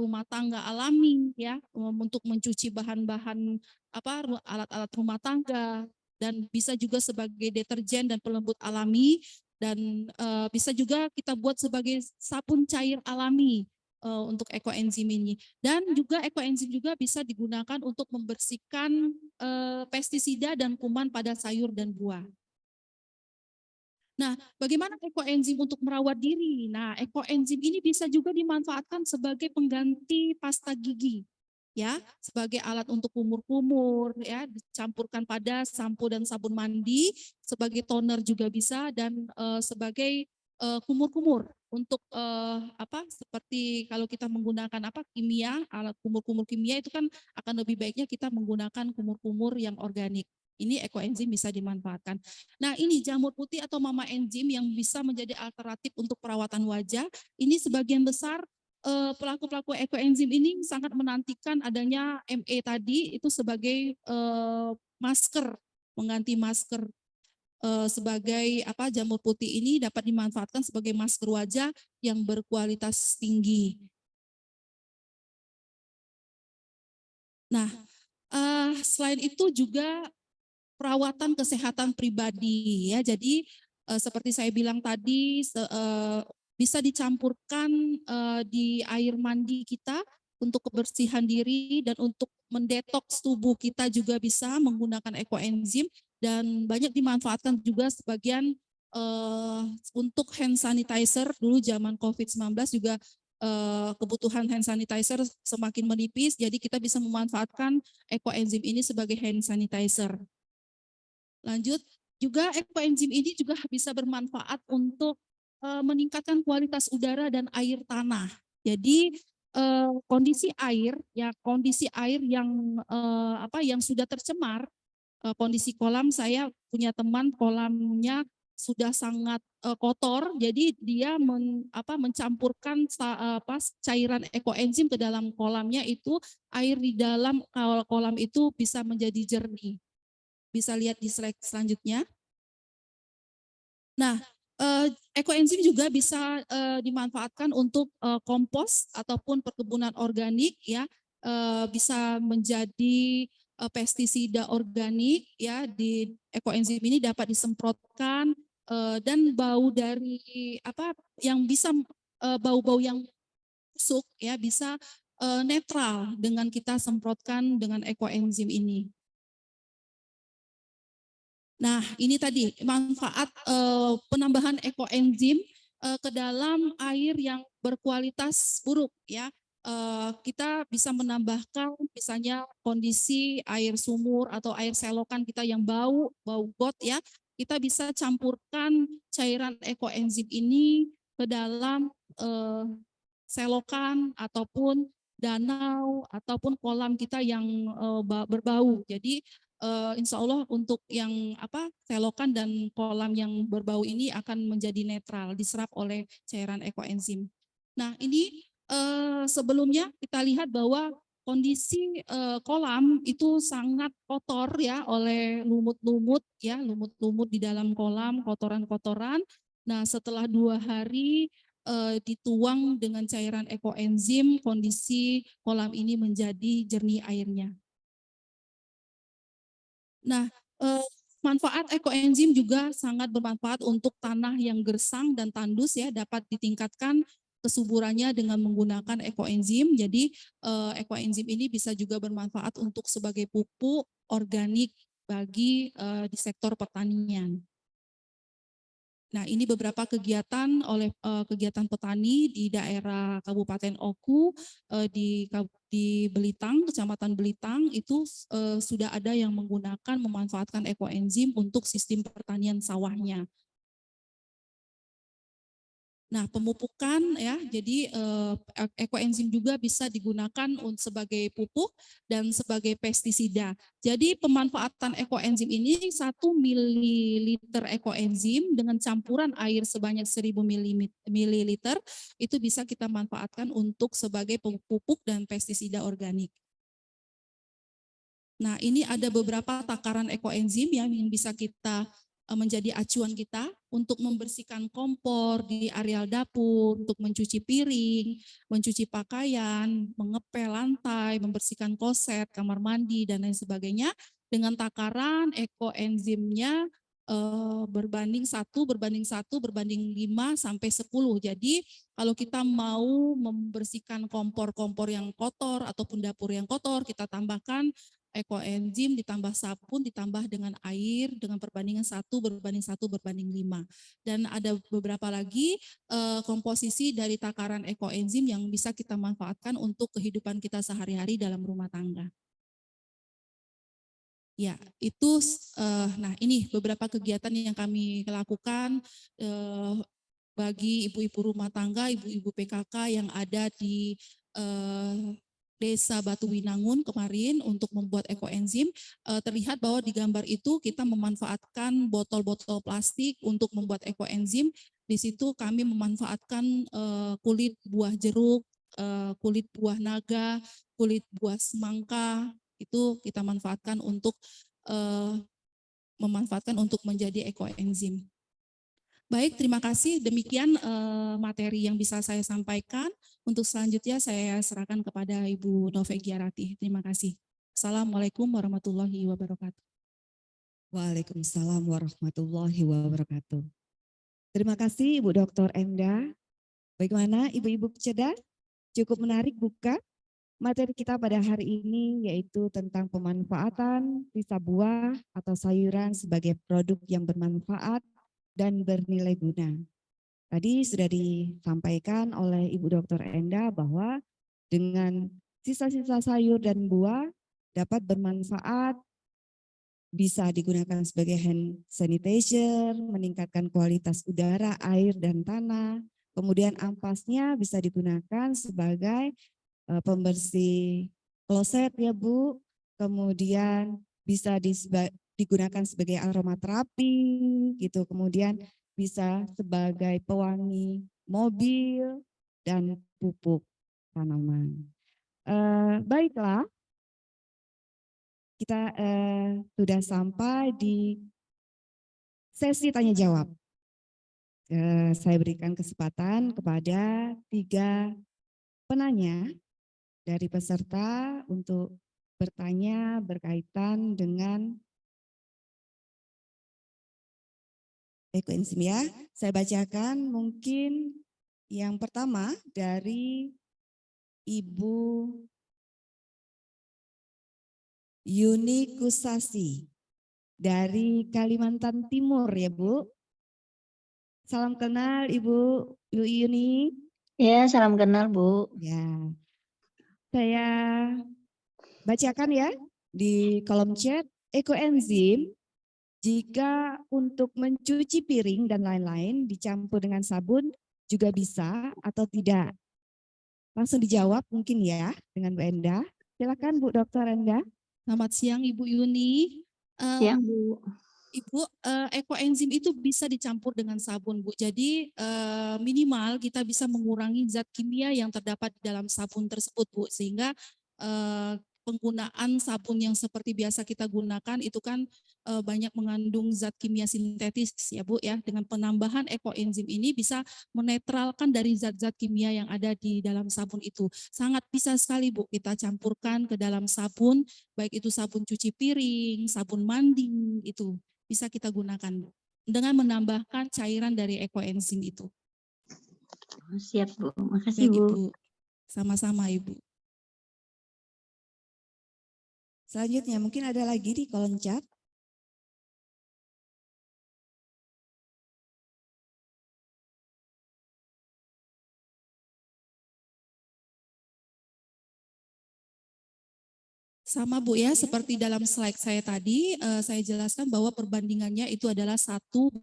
rumah tangga alami ya, untuk mencuci bahan-bahan alat-alat rumah tangga, dan bisa juga sebagai deterjen dan pelembut alami, dan bisa juga kita buat sebagai sabun cair alami untuk ekoenzim ini. Dan juga ekoenzim juga bisa digunakan untuk membersihkan pestisida dan kuman pada sayur dan buah. Nah, bagaimana ekoenzim untuk merawat diri? Nah, ekoenzim ini bisa juga dimanfaatkan sebagai pengganti pasta gigi, ya, sebagai alat untuk kumur-kumur, ya, dicampurkan pada sampo dan sabun mandi, sebagai toner juga bisa, dan sebagai kumur-kumur untuk seperti kalau kita menggunakan kimia, alat kumur-kumur kimia itu kan akan lebih baiknya kita menggunakan kumur-kumur yang organik. Ini ekoenzim bisa dimanfaatkan. Nah, ini jamur putih atau mama enzim yang bisa menjadi alternatif untuk perawatan wajah. Ini sebagian besar pelaku-pelaku ekoenzim ini sangat menantikan adanya ME tadi itu sebagai masker, mengganti masker, sebagai jamur putih ini dapat dimanfaatkan sebagai masker wajah yang berkualitas tinggi. Nah, selain itu juga perawatan kesehatan pribadi ya. Jadi seperti saya bilang tadi bisa dicampurkan di air mandi kita untuk kebersihan diri, dan untuk mendetoks tubuh kita juga bisa menggunakan ekoenzim, dan banyak dimanfaatkan juga sebagian untuk hand sanitizer. Dulu zaman COVID-19 juga kebutuhan hand sanitizer semakin menipis, jadi kita bisa memanfaatkan ekoenzim ini sebagai hand sanitizer. Lanjut, juga ekoenzim ini juga bisa bermanfaat untuk meningkatkan kualitas udara dan air tanah. Jadi kondisi air yang sudah tercemar, kondisi kolam, saya punya teman kolamnya sudah sangat kotor, jadi dia mencampurkan cairan ekoenzim ke dalam kolamnya, itu air di dalam kolam itu bisa menjadi jernih. Bisa lihat di slide selanjutnya. Nah, ekoenzim juga bisa dimanfaatkan untuk kompos ataupun perkebunan organik ya, bisa menjadi pestisida organik ya. Di ekoenzim ini dapat disemprotkan dan bau dari yang bisa bau-bau yang busuk ya bisa netral dengan kita semprotkan dengan ekoenzim ini. Nah, ini tadi manfaat penambahan ekoenzim ke dalam air yang berkualitas buruk ya. Kita bisa menambahkan misalnya kondisi air sumur atau air selokan kita yang bau got ya. Kita bisa campurkan cairan ekoenzim ini ke dalam selokan ataupun danau ataupun kolam kita yang berbau. Jadi insya Allah untuk yang selokan dan kolam yang berbau ini akan menjadi netral, diserap oleh cairan ekoenzim. Nah, ini sebelumnya kita lihat bahwa kondisi kolam itu sangat kotor ya oleh lumut-lumut ya, lumut-lumut di dalam kolam, kotoran-kotoran. Nah, setelah 2 hari dituang dengan cairan ekoenzim, kondisi kolam ini menjadi jernih airnya. Nah, manfaat ekoenzim juga sangat bermanfaat untuk tanah yang gersang dan tandus ya, dapat ditingkatkan kesuburannya dengan menggunakan ekoenzim. Jadi ekoenzim ini bisa juga bermanfaat untuk sebagai pupuk organik bagi di sektor pertanian. Nah, ini beberapa kegiatan oleh kegiatan petani di daerah Kabupaten Oku di Belitang, Kecamatan Belitang itu sudah ada yang menggunakan memanfaatkan ekoenzim untuk sistem pertanian sawahnya. Nah, pemupukan ya, jadi ekoenzim juga bisa digunakan sebagai pupuk dan sebagai pestisida. Jadi pemanfaatan ekoenzim ini 1 mililiter ekoenzim dengan campuran air sebanyak 1000 mililiter itu bisa kita manfaatkan untuk sebagai pupuk dan pestisida organik. Nah, ini ada beberapa takaran ekoenzim yang bisa kita menjadi acuan kita untuk membersihkan kompor di areal dapur, untuk mencuci piring, mencuci pakaian, mengepel lantai, membersihkan kloset, kamar mandi, dan lain sebagainya dengan takaran ekoenzimnya berbanding 5 sampai 10. Jadi kalau kita mau membersihkan kompor-kompor yang kotor ataupun dapur yang kotor, kita tambahkan ekoenzim ditambah sabun ditambah dengan air dengan perbandingan 1:1:5. Dan ada beberapa lagi komposisi dari takaran ekoenzim yang bisa kita manfaatkan untuk kehidupan kita sehari-hari dalam rumah tangga. Ya, itu nah ini beberapa kegiatan yang kami lakukan bagi ibu-ibu rumah tangga, ibu-ibu PKK yang ada di Desa Batu Winangun kemarin untuk membuat ekoenzim. Terlihat bahwa di gambar itu kita memanfaatkan botol-botol plastik untuk membuat ekoenzim. Di situ kami memanfaatkan kulit buah jeruk, kulit buah naga, kulit buah semangka, itu kita manfaatkan untuk menjadi ekoenzim. Baik, terima kasih. Demikian materi yang bisa saya sampaikan. Untuk selanjutnya saya serahkan kepada Ibu Nove Giarati. Terima kasih. Assalamualaikum warahmatullahi wabarakatuh. Waalaikumsalam warahmatullahi wabarakatuh. Terima kasih Ibu Dr. Enda. Bagaimana Ibu-Ibu cerdas? Cukup menarik bukan? Materi kita pada hari ini yaitu tentang pemanfaatan sisa buah atau sayuran sebagai produk yang bermanfaat dan bernilai guna. Tadi sudah disampaikan oleh Ibu Dr. Enda bahwa dengan sisa-sisa sayur dan buah dapat bermanfaat, bisa digunakan sebagai hand sanitizer, meningkatkan kualitas udara, air, dan tanah. Kemudian ampasnya bisa digunakan sebagai pembersih kloset ya Bu. Kemudian bisa digunakan sebagai aromaterapi gitu. Kemudian bisa sebagai pewangi mobil dan pupuk tanaman. Baiklah, kita sudah sampai di sesi tanya jawab. Saya berikan kesempatan kepada 3 penanya dari peserta untuk bertanya berkaitan dengan ekoenzim ya. Saya bacakan mungkin yang pertama dari Ibu Yuni Kusasi dari Kalimantan Timur ya Bu. Salam kenal Ibu Yuni. Ya, salam kenal Bu. Ya, saya bacakan ya di kolom chat. Ekoenzim jika untuk mencuci piring dan lain-lain dicampur dengan sabun juga bisa atau tidak? Langsung dijawab mungkin ya dengan Bu Enda. Silakan Bu Dr. Enda. Selamat siang Ibu Yuni. Siang Bu. Ibu, ekoenzim itu bisa dicampur dengan sabun, Bu. Jadi minimal kita bisa mengurangi zat kimia yang terdapat di dalam sabun tersebut, Bu. Sehingga penggunaan sabun yang seperti biasa kita gunakan itu kan banyak mengandung zat kimia sintetis ya Bu ya. Dengan penambahan ekoenzim ini bisa menetralkan dari zat-zat kimia yang ada di dalam sabun itu. Sangat bisa sekali Bu kita campurkan ke dalam sabun, baik itu sabun cuci piring, sabun mandi itu bisa kita gunakan Bu, dengan menambahkan cairan dari ekoenzim itu. Siap Bu, makasih Baik Bu. Ibu, sama-sama Ibu. Selanjutnya mungkin ada lagi di kolom chat. Sama Bu ya, seperti dalam slide saya tadi, saya jelaskan bahwa perbandingannya itu adalah 1:1:5.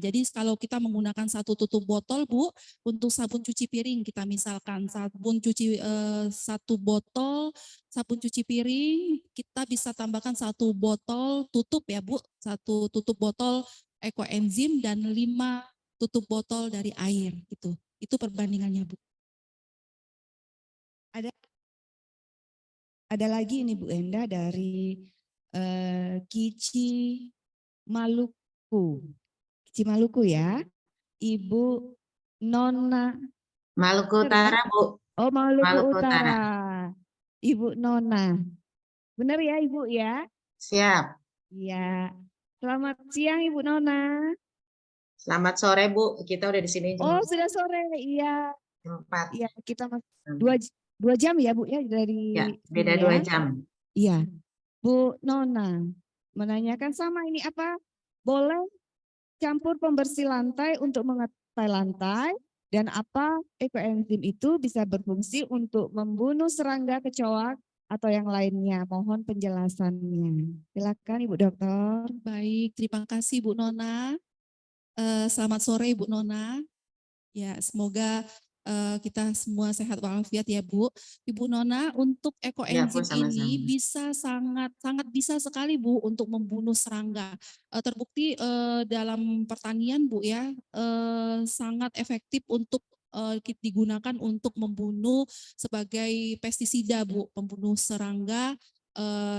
Jadi kalau kita menggunakan 1 tutup botol Bu, untuk sabun cuci piring kita misalkan sabun cuci 1 botol sabun cuci piring, kita bisa tambahkan 1 botol tutup ya Bu, 1 tutup botol ekoenzim dan 5 tutup botol dari air gitu. Itu perbandingannya Bu. Ada lagi ini Bu Enda dari Kici Maluku. Kici Maluku ya. Ibu Nona. Maluku Benar ya? Utara, Bu. Oh, Maluku Maluku Utara. Utara. Ibu Nona. Benar ya Ibu ya? Siap. Iya. Selamat siang Ibu Nona. Selamat sore, Bu. Kita udah di sini Oh, jam sudah sore. Iya. 4. Iya, kita masih 2 jam ya Bu ya dari Ya, sini beda ya. 2 jam. Iya. Bu Nona menanyakan sama ini apa? Boleh campur pembersih lantai untuk mengetai lantai dan apa ekoenzim itu bisa berfungsi untuk membunuh serangga, kecoak atau yang lainnya. Mohon penjelasannya. Silakan Ibu Dokter. Baik, terima kasih Bu Nona. Selamat sore Ibu Nona. Ya, semoga kita semua sehat walafiat ya Bu. Ibu Nona, untuk Ya, Bu, ekoenzim sama-sama. ini bisa sangat bisa sekali Bu untuk membunuh serangga. Terbukti dalam pertanian Bu ya, sangat efektif untuk digunakan untuk membunuh sebagai pestisida Bu, pembunuh serangga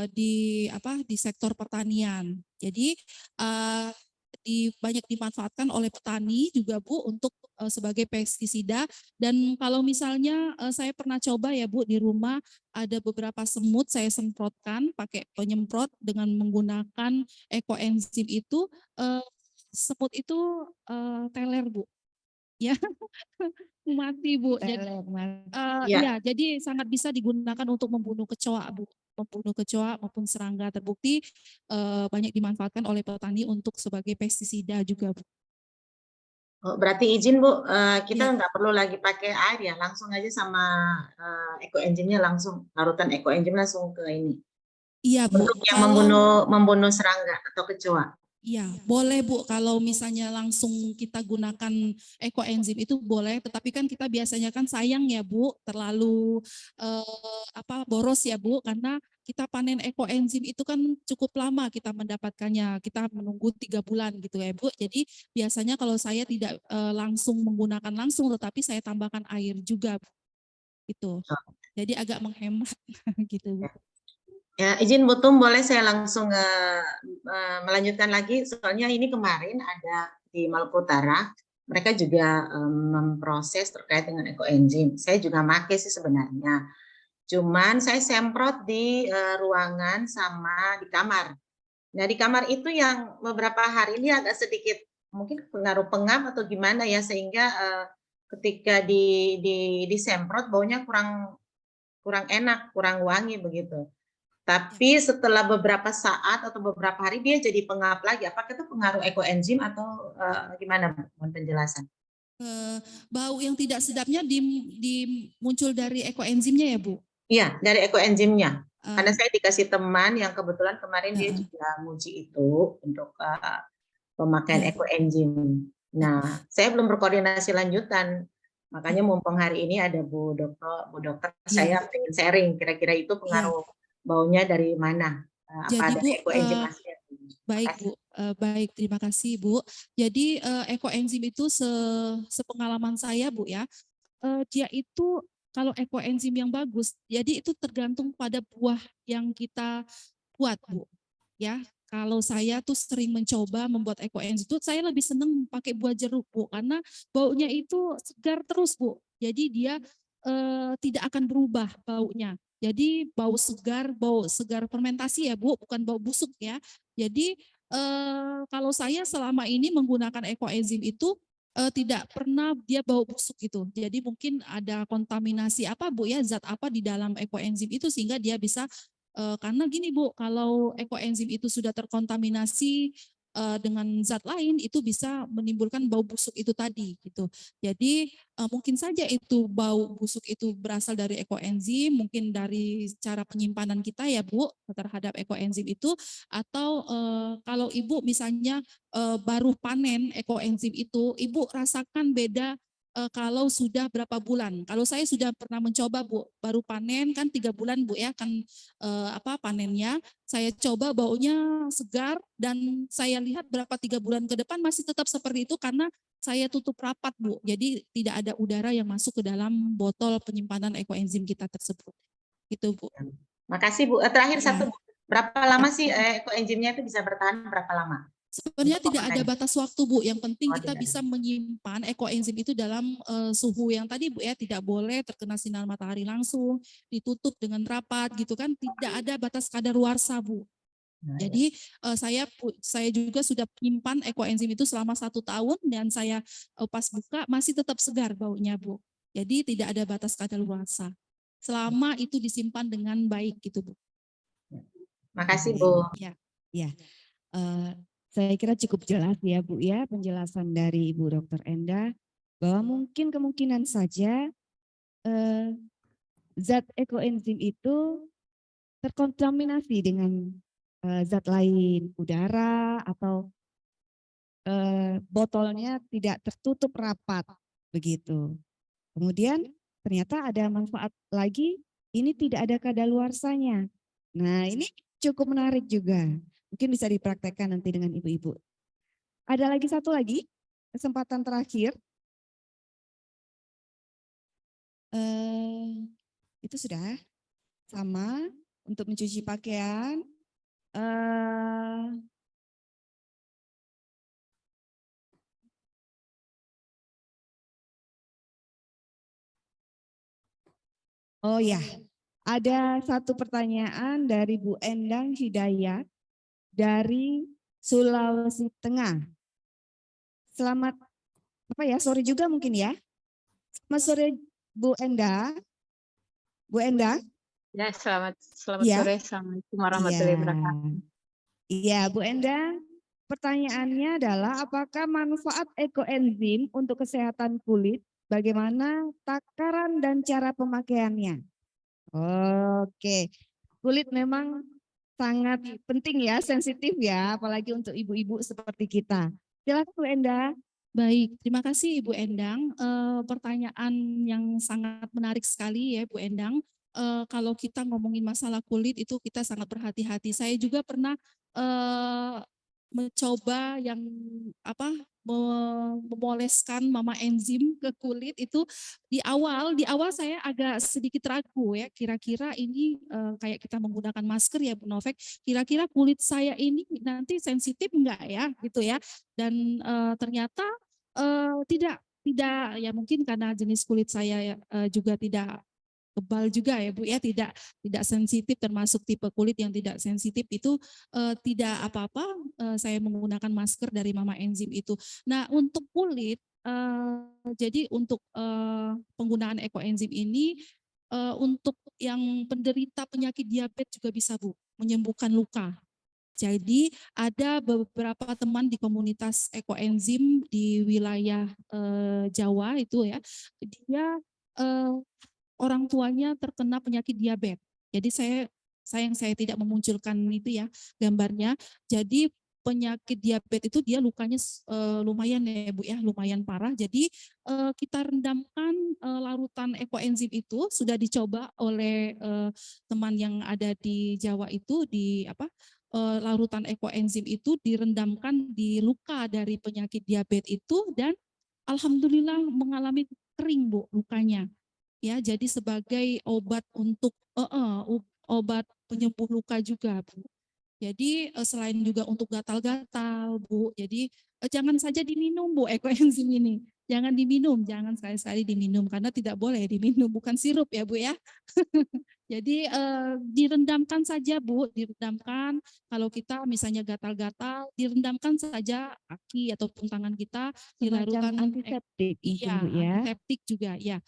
di sektor pertanian. Jadi banyak dimanfaatkan oleh petani juga Bu untuk sebagai pestisida. Dan kalau misalnya saya pernah coba ya Bu, di rumah ada beberapa semut saya semprotkan pakai penyemprot dengan menggunakan ekoenzim itu, semut itu teler Bu ya. Mati Bu. Jadi Ya, ya, jadi sangat bisa digunakan untuk membunuh kecoak Bu, membunuh kecoak maupun serangga. Terbukti banyak dimanfaatkan oleh petani untuk sebagai pestisida juga Bu. berarti izin Bu, kita Ya. nggak perlu lagi pakai air ya, langsung aja sama ekoenzimnya langsung, larutan ekoenzim langsung ke ini. Iya Bu, Untuk yang membunuh serangga atau kecoa. iya, boleh Bu, kalau misalnya langsung kita gunakan ekoenzim itu boleh, tetapi kan kita biasanya kan sayang ya Bu, terlalu boros ya Bu, karena kita panen ekoenzim itu kan cukup lama kita mendapatkannya, kita menunggu 3 bulan gitu ya Bu. Jadi biasanya kalau saya tidak langsung menggunakan langsung, tetapi saya tambahkan air juga Bu. Gitu. Jadi agak menghemat gitu Bu. Ya, izin Bu Tum, boleh saya langsung melanjutkan lagi, soalnya ini kemarin ada di Maluku Utara, mereka juga memproses terkait dengan ekoenzim. Saya juga pakai sih sebenarnya, cuman saya semprot di ruangan sama di kamar. Nah, di kamar itu yang beberapa hari ini agak sedikit mungkin pengaruh pengap atau gimana ya, sehingga ketika disemprot baunya kurang enak, kurang wangi begitu. Tapi setelah beberapa saat atau beberapa hari dia jadi pengap lagi. Apakah itu pengaruh ekoenzim atau gimana, Bu? Mohon penjelasan. Bau yang tidak sedapnya muncul dari ekoenzimnya ya Bu? Iya, dari ekoenzimnya. Karena saya dikasih teman yang kebetulan kemarin dia juga muji itu untuk pemakaian ekoenzim. Nah, saya belum berkoordinasi lanjutan. Makanya mumpung hari ini ada Bu Dokter, saya ingin sharing kira-kira itu pengaruh baunya dari mana? Jadi Bu, ekoenzim asli? baik Bu, baik, terima kasih Bu. Jadi ekoenzim itu sepengalaman saya Bu ya, dia itu kalau ekoenzim yang bagus, jadi itu tergantung pada buah yang kita buat Bu. Ya, kalau saya tuh sering mencoba membuat ekoenzim itu saya lebih senang pakai buah jeruk Bu, karena baunya itu segar terus Bu. Jadi dia tidak akan berubah baunya. Jadi bau segar fermentasi ya Bu, bukan bau busuk ya. Jadi kalau saya selama ini menggunakan ekoenzim itu tidak pernah dia bau busuk gitu. Jadi mungkin ada kontaminasi apa Bu ya, zat apa di dalam ekoenzim itu sehingga dia bisa karena gini Bu, kalau ekoenzim itu sudah terkontaminasi dengan zat lain itu bisa menimbulkan bau busuk itu tadi gitu. Jadi mungkin saja itu bau busuk itu berasal dari ekoenzim, mungkin dari cara penyimpanan kita ya Bu terhadap ekoenzim itu, atau kalau Ibu misalnya baru panen ekoenzim itu, Ibu rasakan beda kalau sudah berapa bulan. Kalau saya sudah pernah mencoba Bu, baru panen kan 3 bulan Bu ya kan panennya. Saya coba baunya segar dan saya lihat berapa 3 bulan ke depan masih tetap seperti itu karena saya tutup rapat Bu. Jadi tidak ada udara yang masuk ke dalam botol penyimpanan ekoenzim kita tersebut. Gitu Bu. Makasih Bu. Terakhir Ya. satu, berapa lama sih ekoenzimnya itu bisa bertahan berapa lama? Sebenarnya tidak ada batas waktu Bu, yang penting Oh, kita tidak bisa menyimpan ekoenzim itu dalam suhu yang tadi Bu ya, tidak boleh terkena sinar matahari langsung, ditutup dengan rapat gitu kan, tidak ada batas kadaluarsa Bu. Nah, Jadi saya juga sudah menyimpan ekoenzim itu selama 1 tahun dan saya pas buka masih tetap segar baunya Bu. Jadi tidak ada batas kadaluarsa. Selama itu disimpan dengan baik gitu Bu. Makasih Bu. Ya, saya kira cukup jelas ya Bu ya penjelasan dari Ibu Dr. Enda bahwa mungkin kemungkinan saja zat ekoenzim itu terkontaminasi dengan zat lain, udara atau botolnya tidak tertutup rapat begitu. Kemudian ternyata ada manfaat lagi, ini tidak ada kadaluarsanya. Nah ini cukup menarik juga. Mungkin bisa dipraktekkan nanti dengan ibu-ibu. Ada lagi satu lagi, kesempatan terakhir. Itu sudah sama untuk mencuci pakaian. Oh ya, ada satu pertanyaan dari Bu Endang Hidayat dari Sulawesi Tengah. Selamat sore juga mungkin ya. Selamat sore Bu Enda. Bu Enda. Ya, selamat Ya. sore. Assalamualaikum warahmatullahi wabarakatuh. Iya, Bu Enda. Pertanyaannya adalah apakah manfaat ekoenzim untuk kesehatan kulit? Bagaimana takaran dan cara pemakaiannya? Oke, kulit memang sangat penting ya, sensitif ya, apalagi untuk ibu-ibu seperti kita. Silakan Bu Enda. Baik, terima kasih Ibu Endang. Pertanyaan yang sangat menarik sekali ya Bu Endang. Kalau kita ngomongin masalah kulit itu kita sangat berhati-hati. Saya juga pernah mencoba yang memoleskan mama enzim ke kulit itu di awal saya agak sedikit ragu ya, kira-kira ini kayak kita menggunakan masker ya Bu Novek, kira-kira kulit saya ini nanti sensitif enggak ya gitu ya. Dan ternyata tidak ya, mungkin karena jenis kulit saya juga tidak kebal juga ya Bu ya, tidak sensitif, termasuk tipe kulit yang tidak sensitif itu tidak apa-apa saya menggunakan masker dari mama enzim itu. Nah untuk kulit jadi untuk penggunaan ekoenzim ini untuk yang penderita penyakit diabetes juga bisa Bu menyembuhkan luka. Jadi ada beberapa teman di komunitas ekoenzim di wilayah Jawa itu ya, dia orang tuanya terkena penyakit diabetes. Jadi saya tidak memunculkan itu ya gambarnya. Jadi penyakit diabetes itu dia lukanya lumayan ya Bu ya, lumayan parah. Jadi kita rendamkan larutan ekoenzim itu sudah dicoba oleh teman yang ada di Jawa itu larutan ekoenzim itu direndamkan di luka dari penyakit diabetes itu dan alhamdulillah mengalami kering Bu lukanya. Ya, jadi sebagai obat untuk obat penyembuh luka juga, Bu. Jadi selain juga untuk gatal-gatal, Bu. Jadi jangan saja diminum, Bu, ekoenzim ini. Jangan diminum, jangan sekali-sekali diminum karena tidak boleh diminum, bukan sirup ya, Bu ya. Jadi direndamkan saja Bu, direndamkan. Kalau kita misalnya gatal-gatal, direndamkan saja kaki ataupun tangan kita, dilarutkan antiseptik ya, Bu ya. antiseptik juga ya.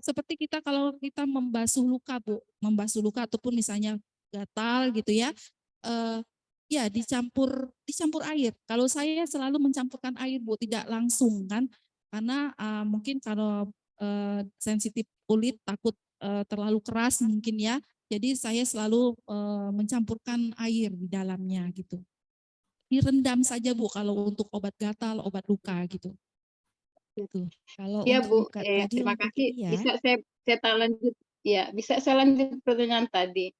Seperti kita kalau kita membasuh luka Bu, membasuh luka ataupun misalnya gatal gitu ya. Ya, dicampur air. Kalau saya selalu mencampurkan air, Bu, tidak langsung kan, karena mungkin kalau sensitif kulit takut terlalu keras mungkin ya. Jadi saya selalu mencampurkan air di dalamnya gitu. Direndam saja, Bu, kalau untuk obat gatal, obat luka gitu. Gitu. Kalau Ya untuk Bu, luka tadi terima untuk kasih. ini ya. Bisa saya lanjut? Ya, bisa saya lanjut pertanyaan tadi.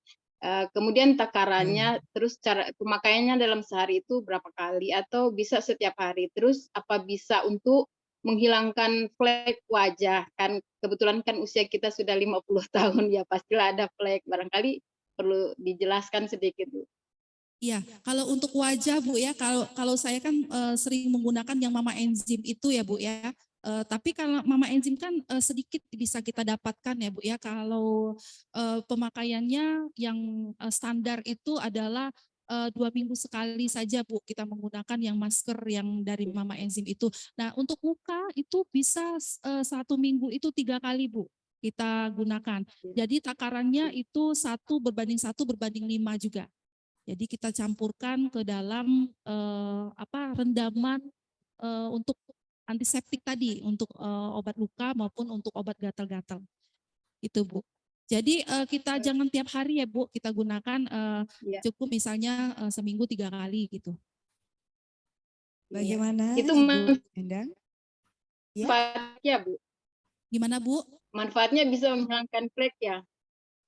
Kemudian takarannya, terus cara pemakaiannya dalam sehari itu berapa kali atau bisa setiap hari? Terus apa bisa untuk menghilangkan flek wajah? Kan kebetulan kan usia kita sudah 50 tahun ya, pastilah ada flek. Barangkali perlu dijelaskan sedikit, Bu. Iya, kalau untuk wajah Bu ya, kalau saya kan sering menggunakan yang mama enzim itu ya Bu ya. Tapi kalau mama enzim kan sedikit bisa kita dapatkan ya Bu ya. Kalau pemakaiannya yang standar itu adalah 2 minggu sekali saja Bu kita menggunakan yang masker yang dari mama enzim itu. Nah untuk luka itu bisa 1 minggu itu 3 kali Bu kita gunakan. Jadi takarannya itu 1:1:5 juga. Jadi kita campurkan ke dalam rendaman untuk antiseptik tadi, untuk obat luka maupun untuk obat gatal-gatal. Itu Bu. Jadi kita jangan tiap hari ya Bu, kita gunakan Ya. cukup misalnya seminggu 3 kali gitu. Bagaimana Itu Ibu Endang? Ya. manfaatnya Bu. Gimana Bu? Manfaatnya bisa menghilangkan flek ya,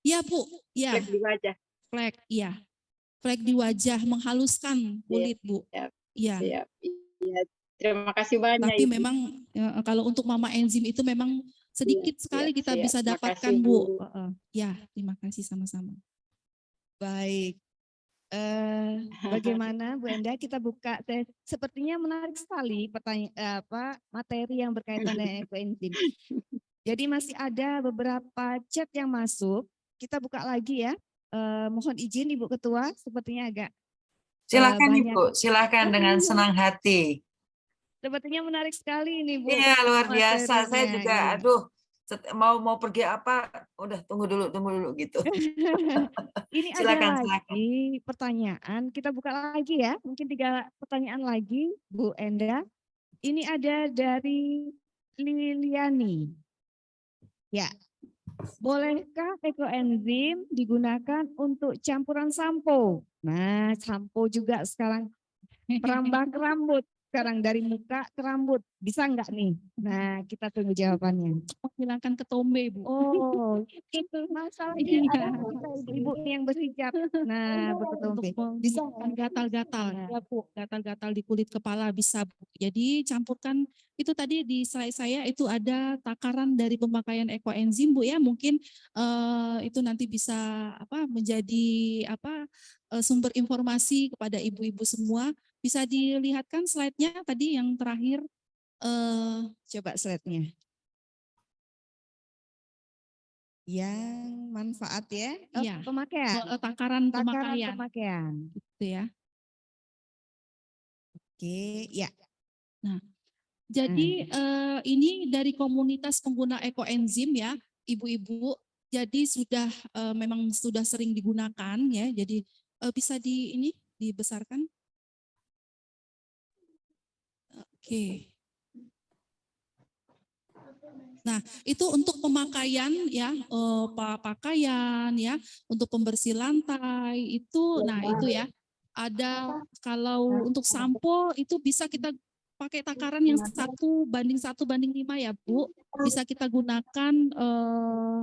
Iya Bu, iya flek di wajah. flek, iya. Flek di wajah, menghaluskan kulit Bu. Ya, Iya. ya, ya. Terima kasih banyak Tapi Ibu. memang kalau untuk mama enzim itu memang sedikit sekali Iya, kita siap. bisa Terima dapatkan kasih, Bu. Bu. Ya, terima kasih sama-sama. Baik. Bagaimana Bu Enda, kita buka sepertinya menarik sekali materi yang berkaitan dengan ekoenzim. Jadi masih ada beberapa chat yang masuk. Kita buka lagi ya. Mohon izin Ibu Ketua, sepertinya agak Silakan banyak. Ibu, silakan dengan senang hati. Sepertinya menarik sekali ini Bu. Iya, luar biasa. Saya materinya, juga, iya. aduh, mau pergi apa, udah tunggu dulu gitu. Ini Silakan, ada silakan. lagi pertanyaan, kita buka lagi ya, mungkin 3 pertanyaan lagi Bu Enda. Ini ada dari Liliani. Ya, bolehkah ekoenzim digunakan untuk campuran sampo? Nah, sampo juga sekarang merambah ke rambut. Sekarang dari muka ke rambut. Bisa enggak nih? Nah, kita tunggu jawabannya. Menghilangkan ketombe Bu. Oh, itu masalahnya ada kita ibu-ibu yang berhijab. Nah, berketombe. Bisa Menghilangkan gatal-gatal, ya Bu, gatal-gatal di kulit kepala bisa Bu. Jadi campurkan itu tadi di slide saya itu ada takaran dari pemakaian ekoenzim Bu ya. Mungkin itu nanti bisa menjadi sumber informasi kepada ibu-ibu semua. Bisa dilihatkan slide-nya tadi yang terakhir. Coba slide-nya. Yang manfaat ya, Iya. pemakaian. Takaran pemakaian. Pemakaian. Gitu ya. Oke, ya. Nah, jadi ini dari komunitas pengguna ekoenzim ya, ibu-ibu. Jadi sudah memang sudah sering digunakan ya. Jadi bisa dibesarkan. Oke. Nah, itu untuk pemakaian ya, pakaian ya, untuk pembersih lantai itu, nah itu ya. Ada kalau untuk sampo itu bisa kita pakai takaran yang 1:1:5 ya Bu. Bisa kita gunakan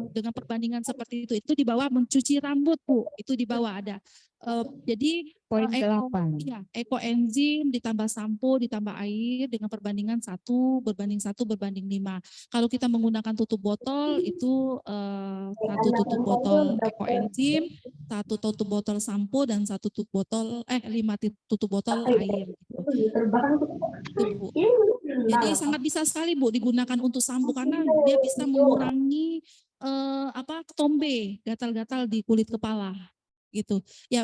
dengan perbandingan seperti itu. Itu di bawah mencuci rambut Bu. Itu di bawah ada. Jadi Poin 8. ekoenzim ditambah sampo ditambah air dengan perbandingan 1:1:5. Kalau kita menggunakan tutup botol itu 1 tutup botol ekoenzim, 1 tutup botol sampo dan 1 tutup botol 5 tutup botol air. Itu Bu. Jadi sangat bisa sekali Bu digunakan untuk sampo karena dia bisa mengurangi ketombe, gatal-gatal di kulit kepala gitu. Ya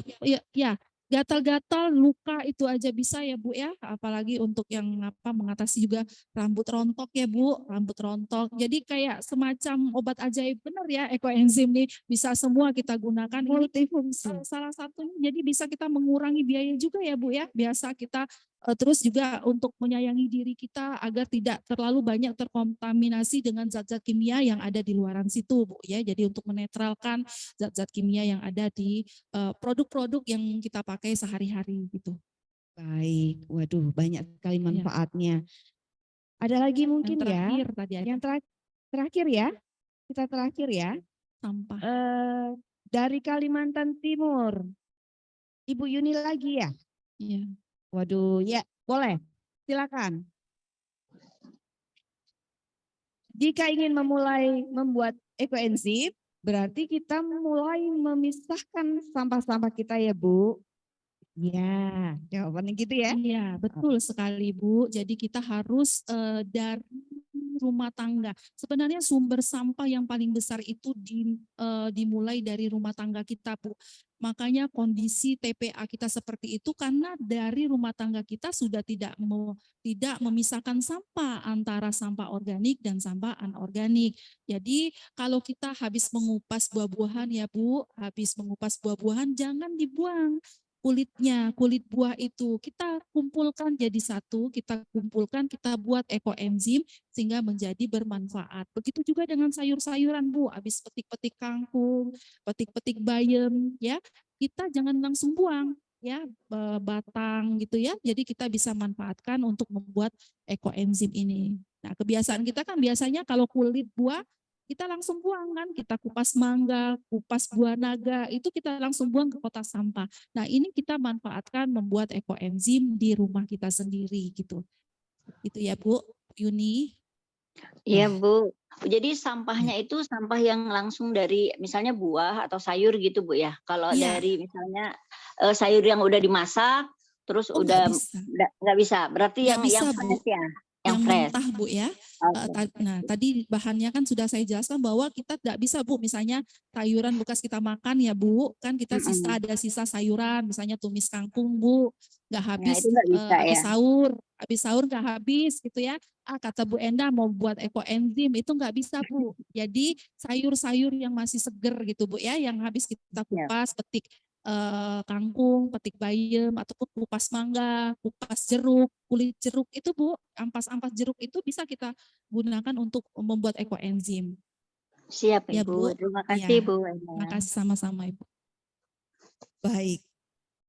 gatal-gatal, luka itu aja bisa ya Bu ya, apalagi untuk yang mengatasi juga rambut rontok ya Bu, rambut rontok. Jadi kayak semacam obat ajaib benar ya ekoenzim nih, bisa semua kita gunakan. Ini Multifungsi. salah satunya, jadi bisa kita mengurangi biaya juga ya Bu ya. Biasa kita terus juga untuk menyayangi diri kita agar tidak terlalu banyak terkontaminasi dengan zat-zat kimia yang ada di luaran situ Bu ya. Jadi untuk menetralkan zat-zat kimia yang ada di produk-produk yang kita pakai sehari-hari gitu. Baik, waduh banyak sekali Ya. manfaatnya. Ada lagi mungkin Yang terakhir ya, tadi ada yang terakhir ya, kita terakhir ya. sampah. Dari Kalimantan Timur, Ibu Yuni lagi ya? Iya. Waduh, ya boleh, silakan. Jika ingin memulai membuat ekoenzim, berarti kita mulai memisahkan sampah-sampah kita ya Bu. Ya, jawabannya gitu ya. Iya, betul sekali Bu. Jadi kita harus dari rumah tangga. Sebenarnya sumber sampah yang paling besar itu dimulai dari rumah tangga kita Bu. Makanya kondisi TPA kita seperti itu karena dari rumah tangga kita sudah tidak memisahkan sampah antara sampah organik dan sampah anorganik. Jadi kalau kita habis mengupas buah-buahan ya Bu, habis mengupas buah-buahan jangan dibuang. Kulitnya, kulit buah itu kita kumpulkan jadi satu, kita kumpulkan, kita buat ekoenzim sehingga menjadi bermanfaat. Begitu juga dengan sayur-sayuran Bu, habis petik-petik kangkung, petik-petik bayam ya, kita jangan langsung buang ya, batang gitu ya. Jadi kita bisa manfaatkan untuk membuat ekoenzim ini. Nah, kebiasaan kita kan biasanya kalau kulit buah kita langsung buang kan, kita kupas mangga, kupas buah naga, itu kita langsung buang ke kotak sampah. Nah ini kita manfaatkan membuat ekoenzim di rumah kita sendiri gitu. Itu ya Bu Yuni. Iya Bu, jadi sampahnya itu sampah yang langsung dari misalnya buah atau sayur gitu Bu ya. Kalau Iya. dari misalnya sayur yang udah dimasak, terus Oh, udah nggak nggak bisa. Berarti Nggak bisa, yang Bu. fresh ya, yang Yang fresh. mentah Bu ya. Nah tadi bahannya kan sudah saya jelaskan bahwa kita tidak bisa Bu, misalnya sayuran bekas kita makan ya Bu, kan kita ada sisa sayuran, misalnya tumis kangkung Bu, nggak habis, itu nggak bisa ya. habis sahur nggak habis gitu ya. Kata Bu Enda mau buat ekoenzim itu nggak bisa Bu. Jadi sayur-sayur yang masih seger gitu Bu ya, yang habis kita kupas, petik kangkung, petik bayam, ataupun kupas mangga, kupas jeruk, kulit jeruk itu Bu, ampas-ampas jeruk itu bisa kita gunakan untuk membuat ekoenzim. Siap Ya Ibu, Bu. terima kasih Ya. Bu. Terima kasih sama-sama Ibu. Baik,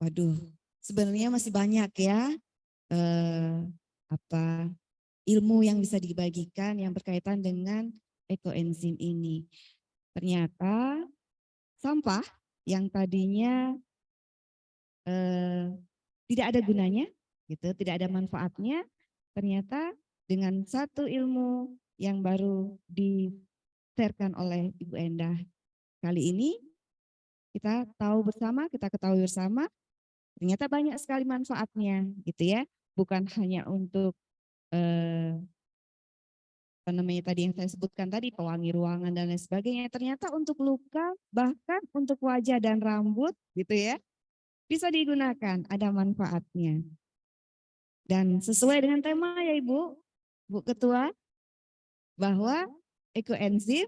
waduh, sebenarnya masih banyak ya ilmu yang bisa dibagikan yang berkaitan dengan ekoenzim ini. Ternyata sampah yang tadinya tidak ada gunanya, gitu, tidak ada manfaatnya, ternyata dengan satu ilmu yang baru di-sharekan oleh Ibu Endah kali ini, kita ketahui bersama, ternyata banyak sekali manfaatnya, gitu ya, bukan hanya untuk tadi yang saya sebutkan tadi, pewangi ruangan dan lain sebagainya, ternyata untuk luka, bahkan untuk wajah dan rambut, gitu ya, bisa digunakan, ada manfaatnya. Dan sesuai dengan tema ya Ibu, Bu Ketua, bahwa ekoenzim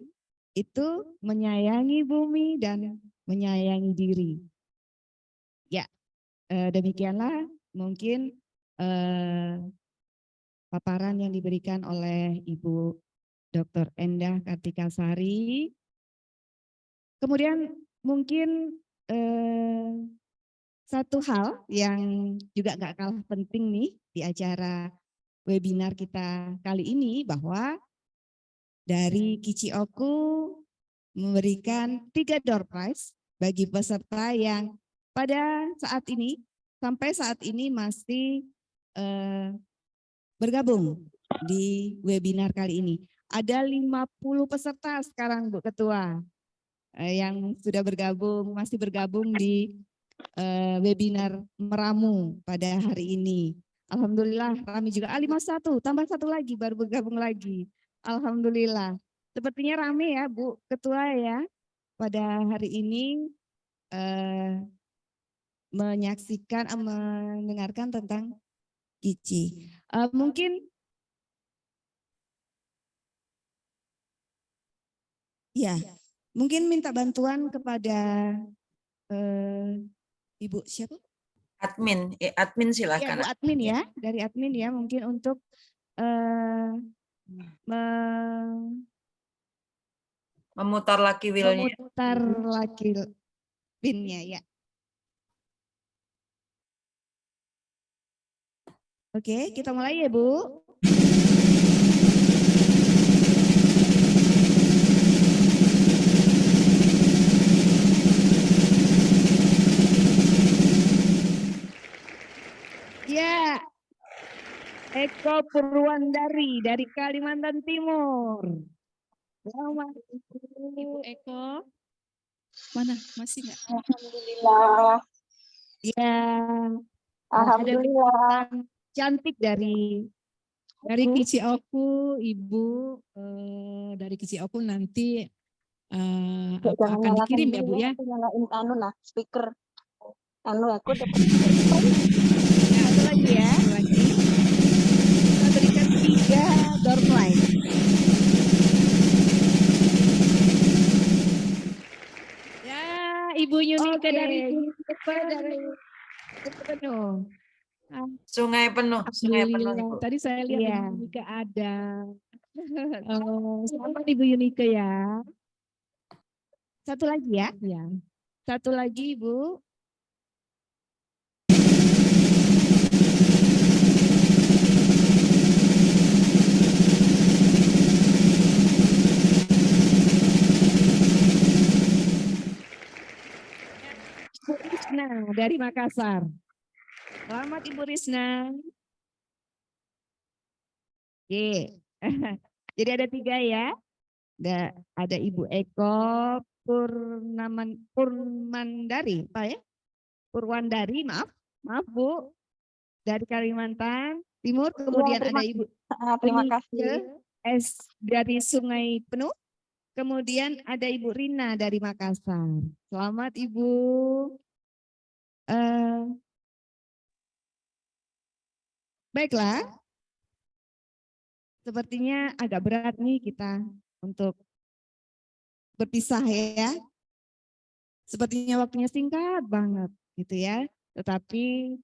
itu menyayangi bumi dan menyayangi diri. Ya, demikianlah mungkin paparan yang diberikan oleh Ibu Dr. Endah Kartikasari. Kemudian mungkin satu hal yang juga nggak kalah penting nih di acara webinar kita kali ini, bahwa dari Kicioku memberikan 3 door prize bagi peserta yang pada saat ini, sampai saat ini masih bergabung di webinar kali ini. Ada 50 peserta sekarang Bu Ketua yang sudah bergabung, masih bergabung di webinar Meramu pada hari ini. Alhamdulillah rame juga. 51, tambah 1 lagi baru bergabung lagi. Alhamdulillah. Sepertinya rame ya Bu Ketua ya pada hari ini. menyaksikan, mendengarkan tentang Kici. Mungkin ya, mungkin minta bantuan kepada Ibu siapa? Admin, admin Ya, silakan. Bu admin ya, dari admin ya, mungkin untuk Memutar lagi wheelnya. memutar lagi pinnya ya. Oke, kita mulai ya Bu. Ya, Eko Purwandari dari Kalimantan Timur. Selamat Ibu Eko, mana masih nggak? Alhamdulillah. ya. Alhamdulillah. Ada cantik dari Kici Oku, Ibu dari Kici Oku nanti akan dikirim ya Bu ya. Nyalain anu nah, speaker. Anu aku dapat. Satu lagi ya, lagi. Kita berikan 3 door prize. Ya, Ibu Yunika dari penuh. Sungai penuh, Ibu. Tadi saya lihat Iya. Ibu Yunika ada. Selamat Ibu Yunika ya. Satu lagi ya. Ya. Satu lagi Ibu. Ibu Risna dari Makassar. Selamat Ibu Risna. Oke. Jadi ada 3 ya. Ada Ibu Eko Purwandari, Pak ya? Purwandari, maaf Bu, dari Kalimantan Timur. Kemudian ada Ibu Terima kasih. dari Sungai Penuh. Kemudian ada Ibu Rina dari Makassar. Selamat Ibu. Baiklah. Sepertinya agak berat nih kita untuk berpisah ya. Sepertinya waktunya singkat banget gitu ya. Tetapi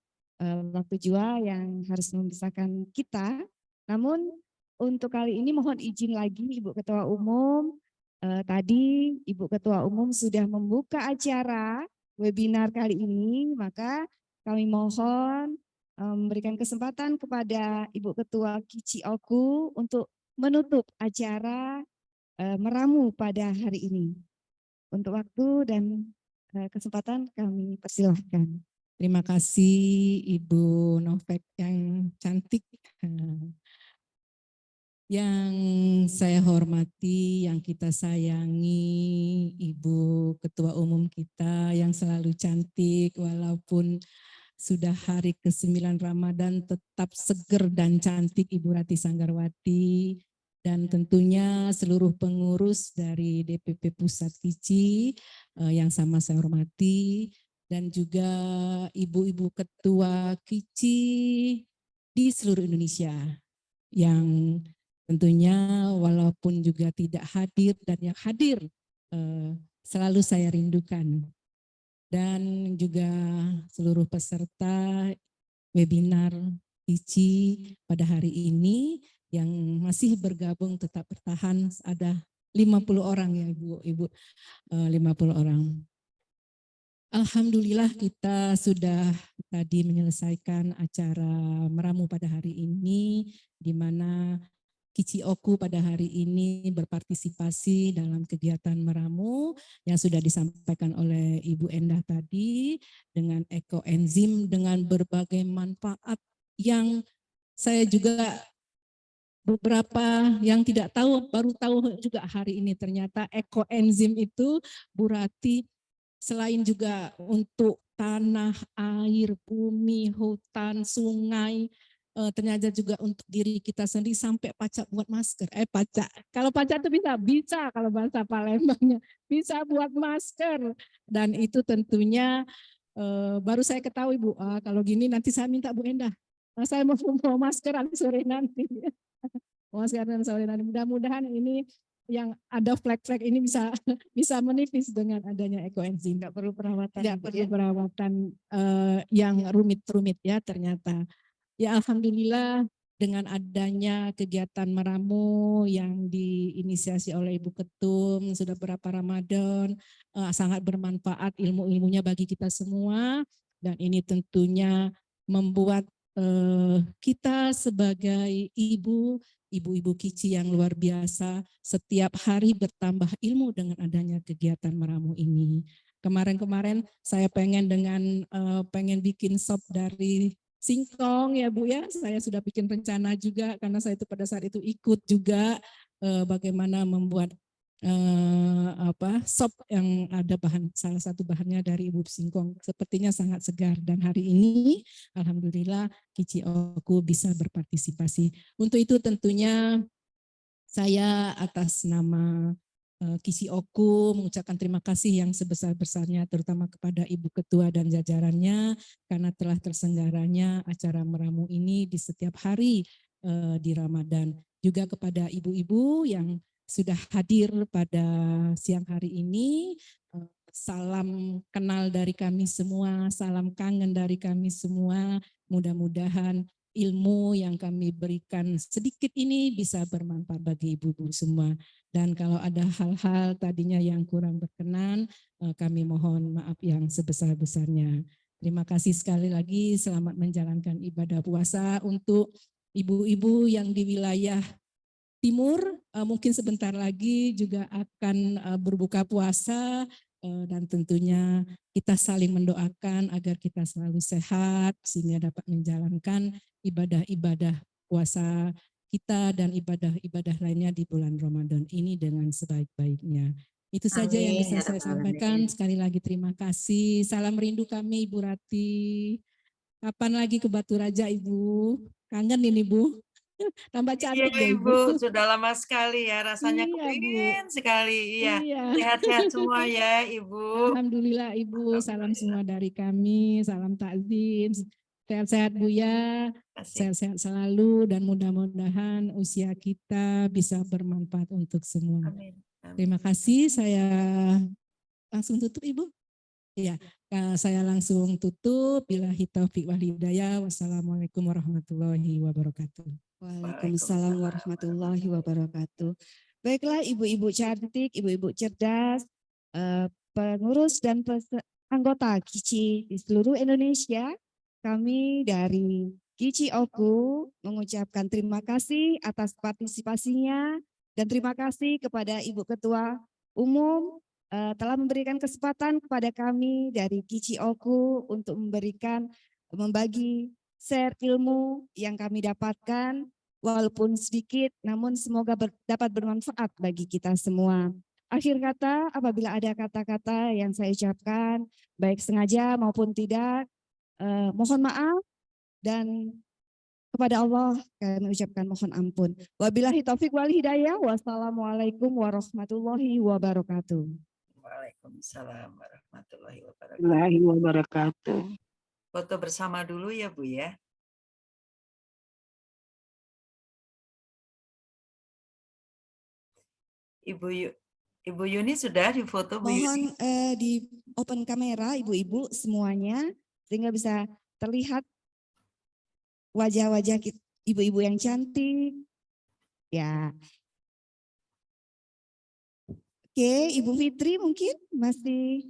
waktu jua yang harus memisahkan kita. Namun untuk kali ini mohon izin lagi Ibu Ketua Umum. Tadi Ibu Ketua Umum sudah membuka acara webinar kali ini. Maka kami mohon memberikan kesempatan kepada Ibu Ketua Kici Oku untuk menutup acara meramu pada hari ini. Untuk waktu dan kesempatan kami persilahkan. Terima kasih Ibu Novek yang cantik. Yang saya hormati, yang kita sayangi, Ibu Ketua Umum kita yang selalu cantik walaupun sudah hari ke-9 Ramadan tetap seger dan cantik Ibu Rati Sanggarwati, dan tentunya seluruh pengurus dari DPP Pusat Kici yang sama saya hormati, dan juga ibu-ibu ketua Kici di seluruh Indonesia yang tentunya walaupun juga tidak hadir dan yang hadir selalu saya rindukan. Dan juga seluruh peserta webinar Kici pada hari ini yang masih bergabung tetap bertahan, ada 50 orang ya Ibu 50 orang. Alhamdulillah kita sudah tadi menyelesaikan acara meramu pada hari ini, di mana Kici Oku pada hari ini berpartisipasi dalam kegiatan meramu yang sudah disampaikan oleh Ibu Endah tadi dengan ekoenzim dengan berbagai manfaat yang saya juga beberapa yang tidak tahu baru tahu juga hari ini, ternyata ekoenzim itu Bu Rati selain juga untuk tanah, air, bumi, hutan, sungai, ternyata juga untuk diri kita sendiri sampai pacak buat masker. Pacak. Kalau pacak itu bisa kalau bahasa Palembangnya bisa buat masker. Dan itu tentunya baru saya ketahui Bu, kalau gini nanti saya minta Bu Endah. Saya mau maskeran sore nanti. Maskeran sore nanti. Mudah-mudahan ini yang ada flek-flek ini bisa bisa menipis dengan adanya ekoenzim. Tidak perlu perawatan. Tidak perlu perawatan yang rumit-rumit ya ternyata. Ya alhamdulillah dengan adanya kegiatan meramu yang diinisiasi oleh Ibu Ketum sudah berapa Ramadan, sangat bermanfaat ilmu-ilmunya bagi kita semua, dan ini tentunya membuat kita sebagai ibu-ibu Kici yang luar biasa setiap hari bertambah ilmu dengan adanya kegiatan meramu ini. Kemarin-kemarin saya pengen bikin sop dari singkong ya Bu ya, saya sudah bikin rencana juga karena saya itu pada saat itu ikut juga bagaimana membuat sop yang ada salah satu bahannya dari bubuk singkong, sepertinya sangat segar, dan hari ini alhamdulillah Kici Oku bisa berpartisipasi. Untuk itu tentunya saya atas nama Kici Oku mengucapkan terima kasih yang sebesar-besarnya terutama kepada Ibu Ketua dan jajarannya karena telah terselenggaranya acara meramu ini di setiap hari di Ramadan. Juga kepada ibu-ibu yang sudah hadir pada siang hari ini, salam kenal dari kami semua, salam kangen dari kami semua. Mudah-mudahan ilmu yang kami berikan sedikit ini bisa bermanfaat bagi ibu-ibu semua. Dan kalau ada hal-hal tadinya yang kurang berkenan, kami mohon maaf yang sebesar-besarnya. Terima kasih sekali lagi, selamat menjalankan ibadah puasa untuk ibu-ibu yang di wilayah timur, mungkin sebentar lagi juga akan berbuka puasa, dan tentunya kita saling mendoakan agar kita selalu sehat sehingga dapat menjalankan ibadah-ibadah puasa kita dan ibadah-ibadah lainnya di bulan Ramadan ini dengan sebaik-baiknya. Itu saja yang bisa saya sampaikan. Sekali lagi terima kasih. Salam rindu kami Ibu Rati. Kapan lagi ke Batu Raja Ibu? Kangen ini Bu. Tambah cantik Iya deh Ibu, sudah lama sekali ya, rasanya Iya, kepingin sekali. Iya, Iya. sehat-sehat semua ya Ibu. Alhamdulillah Ibu, salam semua dari kami, salam takzim. Sehat-sehat Bu ya, sehat-sehat selalu dan mudah-mudahan usia kita bisa bermanfaat untuk semua. Amin. Terima kasih, saya langsung tutup Ibu. Iya, saya langsung tutup. Billahi taufiq wal hidayah. Wassalamualaikum warahmatullahi wabarakatuh. Waalaikumsalam warahmatullahi wabarakatuh. Baiklah ibu-ibu cantik, ibu-ibu cerdas, pengurus dan anggota Kici di seluruh Indonesia, kami dari Kici Oku mengucapkan terima kasih atas partisipasinya dan terima kasih kepada Ibu Ketua Umum telah memberikan kesempatan kepada kami dari Kici Oku untuk membagi share ilmu yang kami dapatkan walaupun sedikit namun semoga dapat bermanfaat bagi kita semua. Akhir kata, apabila ada kata-kata yang saya ucapkan baik sengaja maupun tidak, mohon maaf dan kepada Allah kami ucapkan mohon ampun. Wabillahi taufik wal hidayah. Wassalamualaikum warahmatullahi wabarakatuh. Waalaikumsalam warahmatullahi wabarakatuh. Foto bersama dulu ya Bu ya. Ibu Yuni sudah difoto Bu Yuni? Mohon di open kamera ibu-ibu semuanya sehingga bisa terlihat wajah-wajah ibu-ibu yang cantik. Ya. Oke, Ibu Fitri mungkin masih.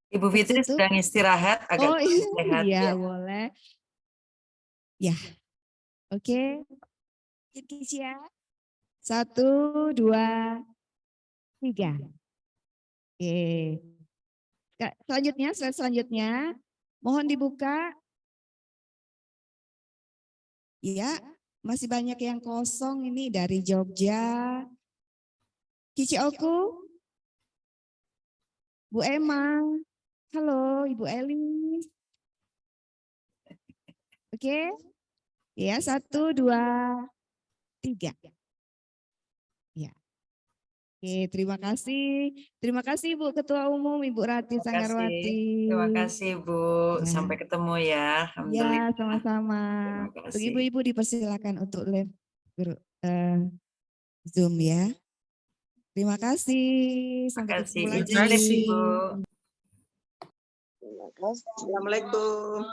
Ibu Fitri sedang istirahat agak sehat iya, ya. boleh. Ya. Oke. Ya. 1, 2, 3. Oke. Selanjutnya, slide selanjutnya. Mohon dibuka. Ya, masih banyak yang kosong ini dari Jogja. Kici Oku. Bu Emma. Halo, Ibu Eli. Oke. Ya, 1, 2, 3. Ya. Oke, terima kasih. Terima kasih Ibu Ketua Umum, Ibu Rati Sanggarwati. Terima kasih Bu. Ya. Sampai ketemu ya. Alhamdulillah. Ya, sama-sama. Terima Untuk kasih. Ibu-ibu dipersilakan untuk live Zoom ya. Terima kasih. Sampai Terima kasih. ketemu Izin lagi. live, Bu. Terima kasih. Assalamualaikum.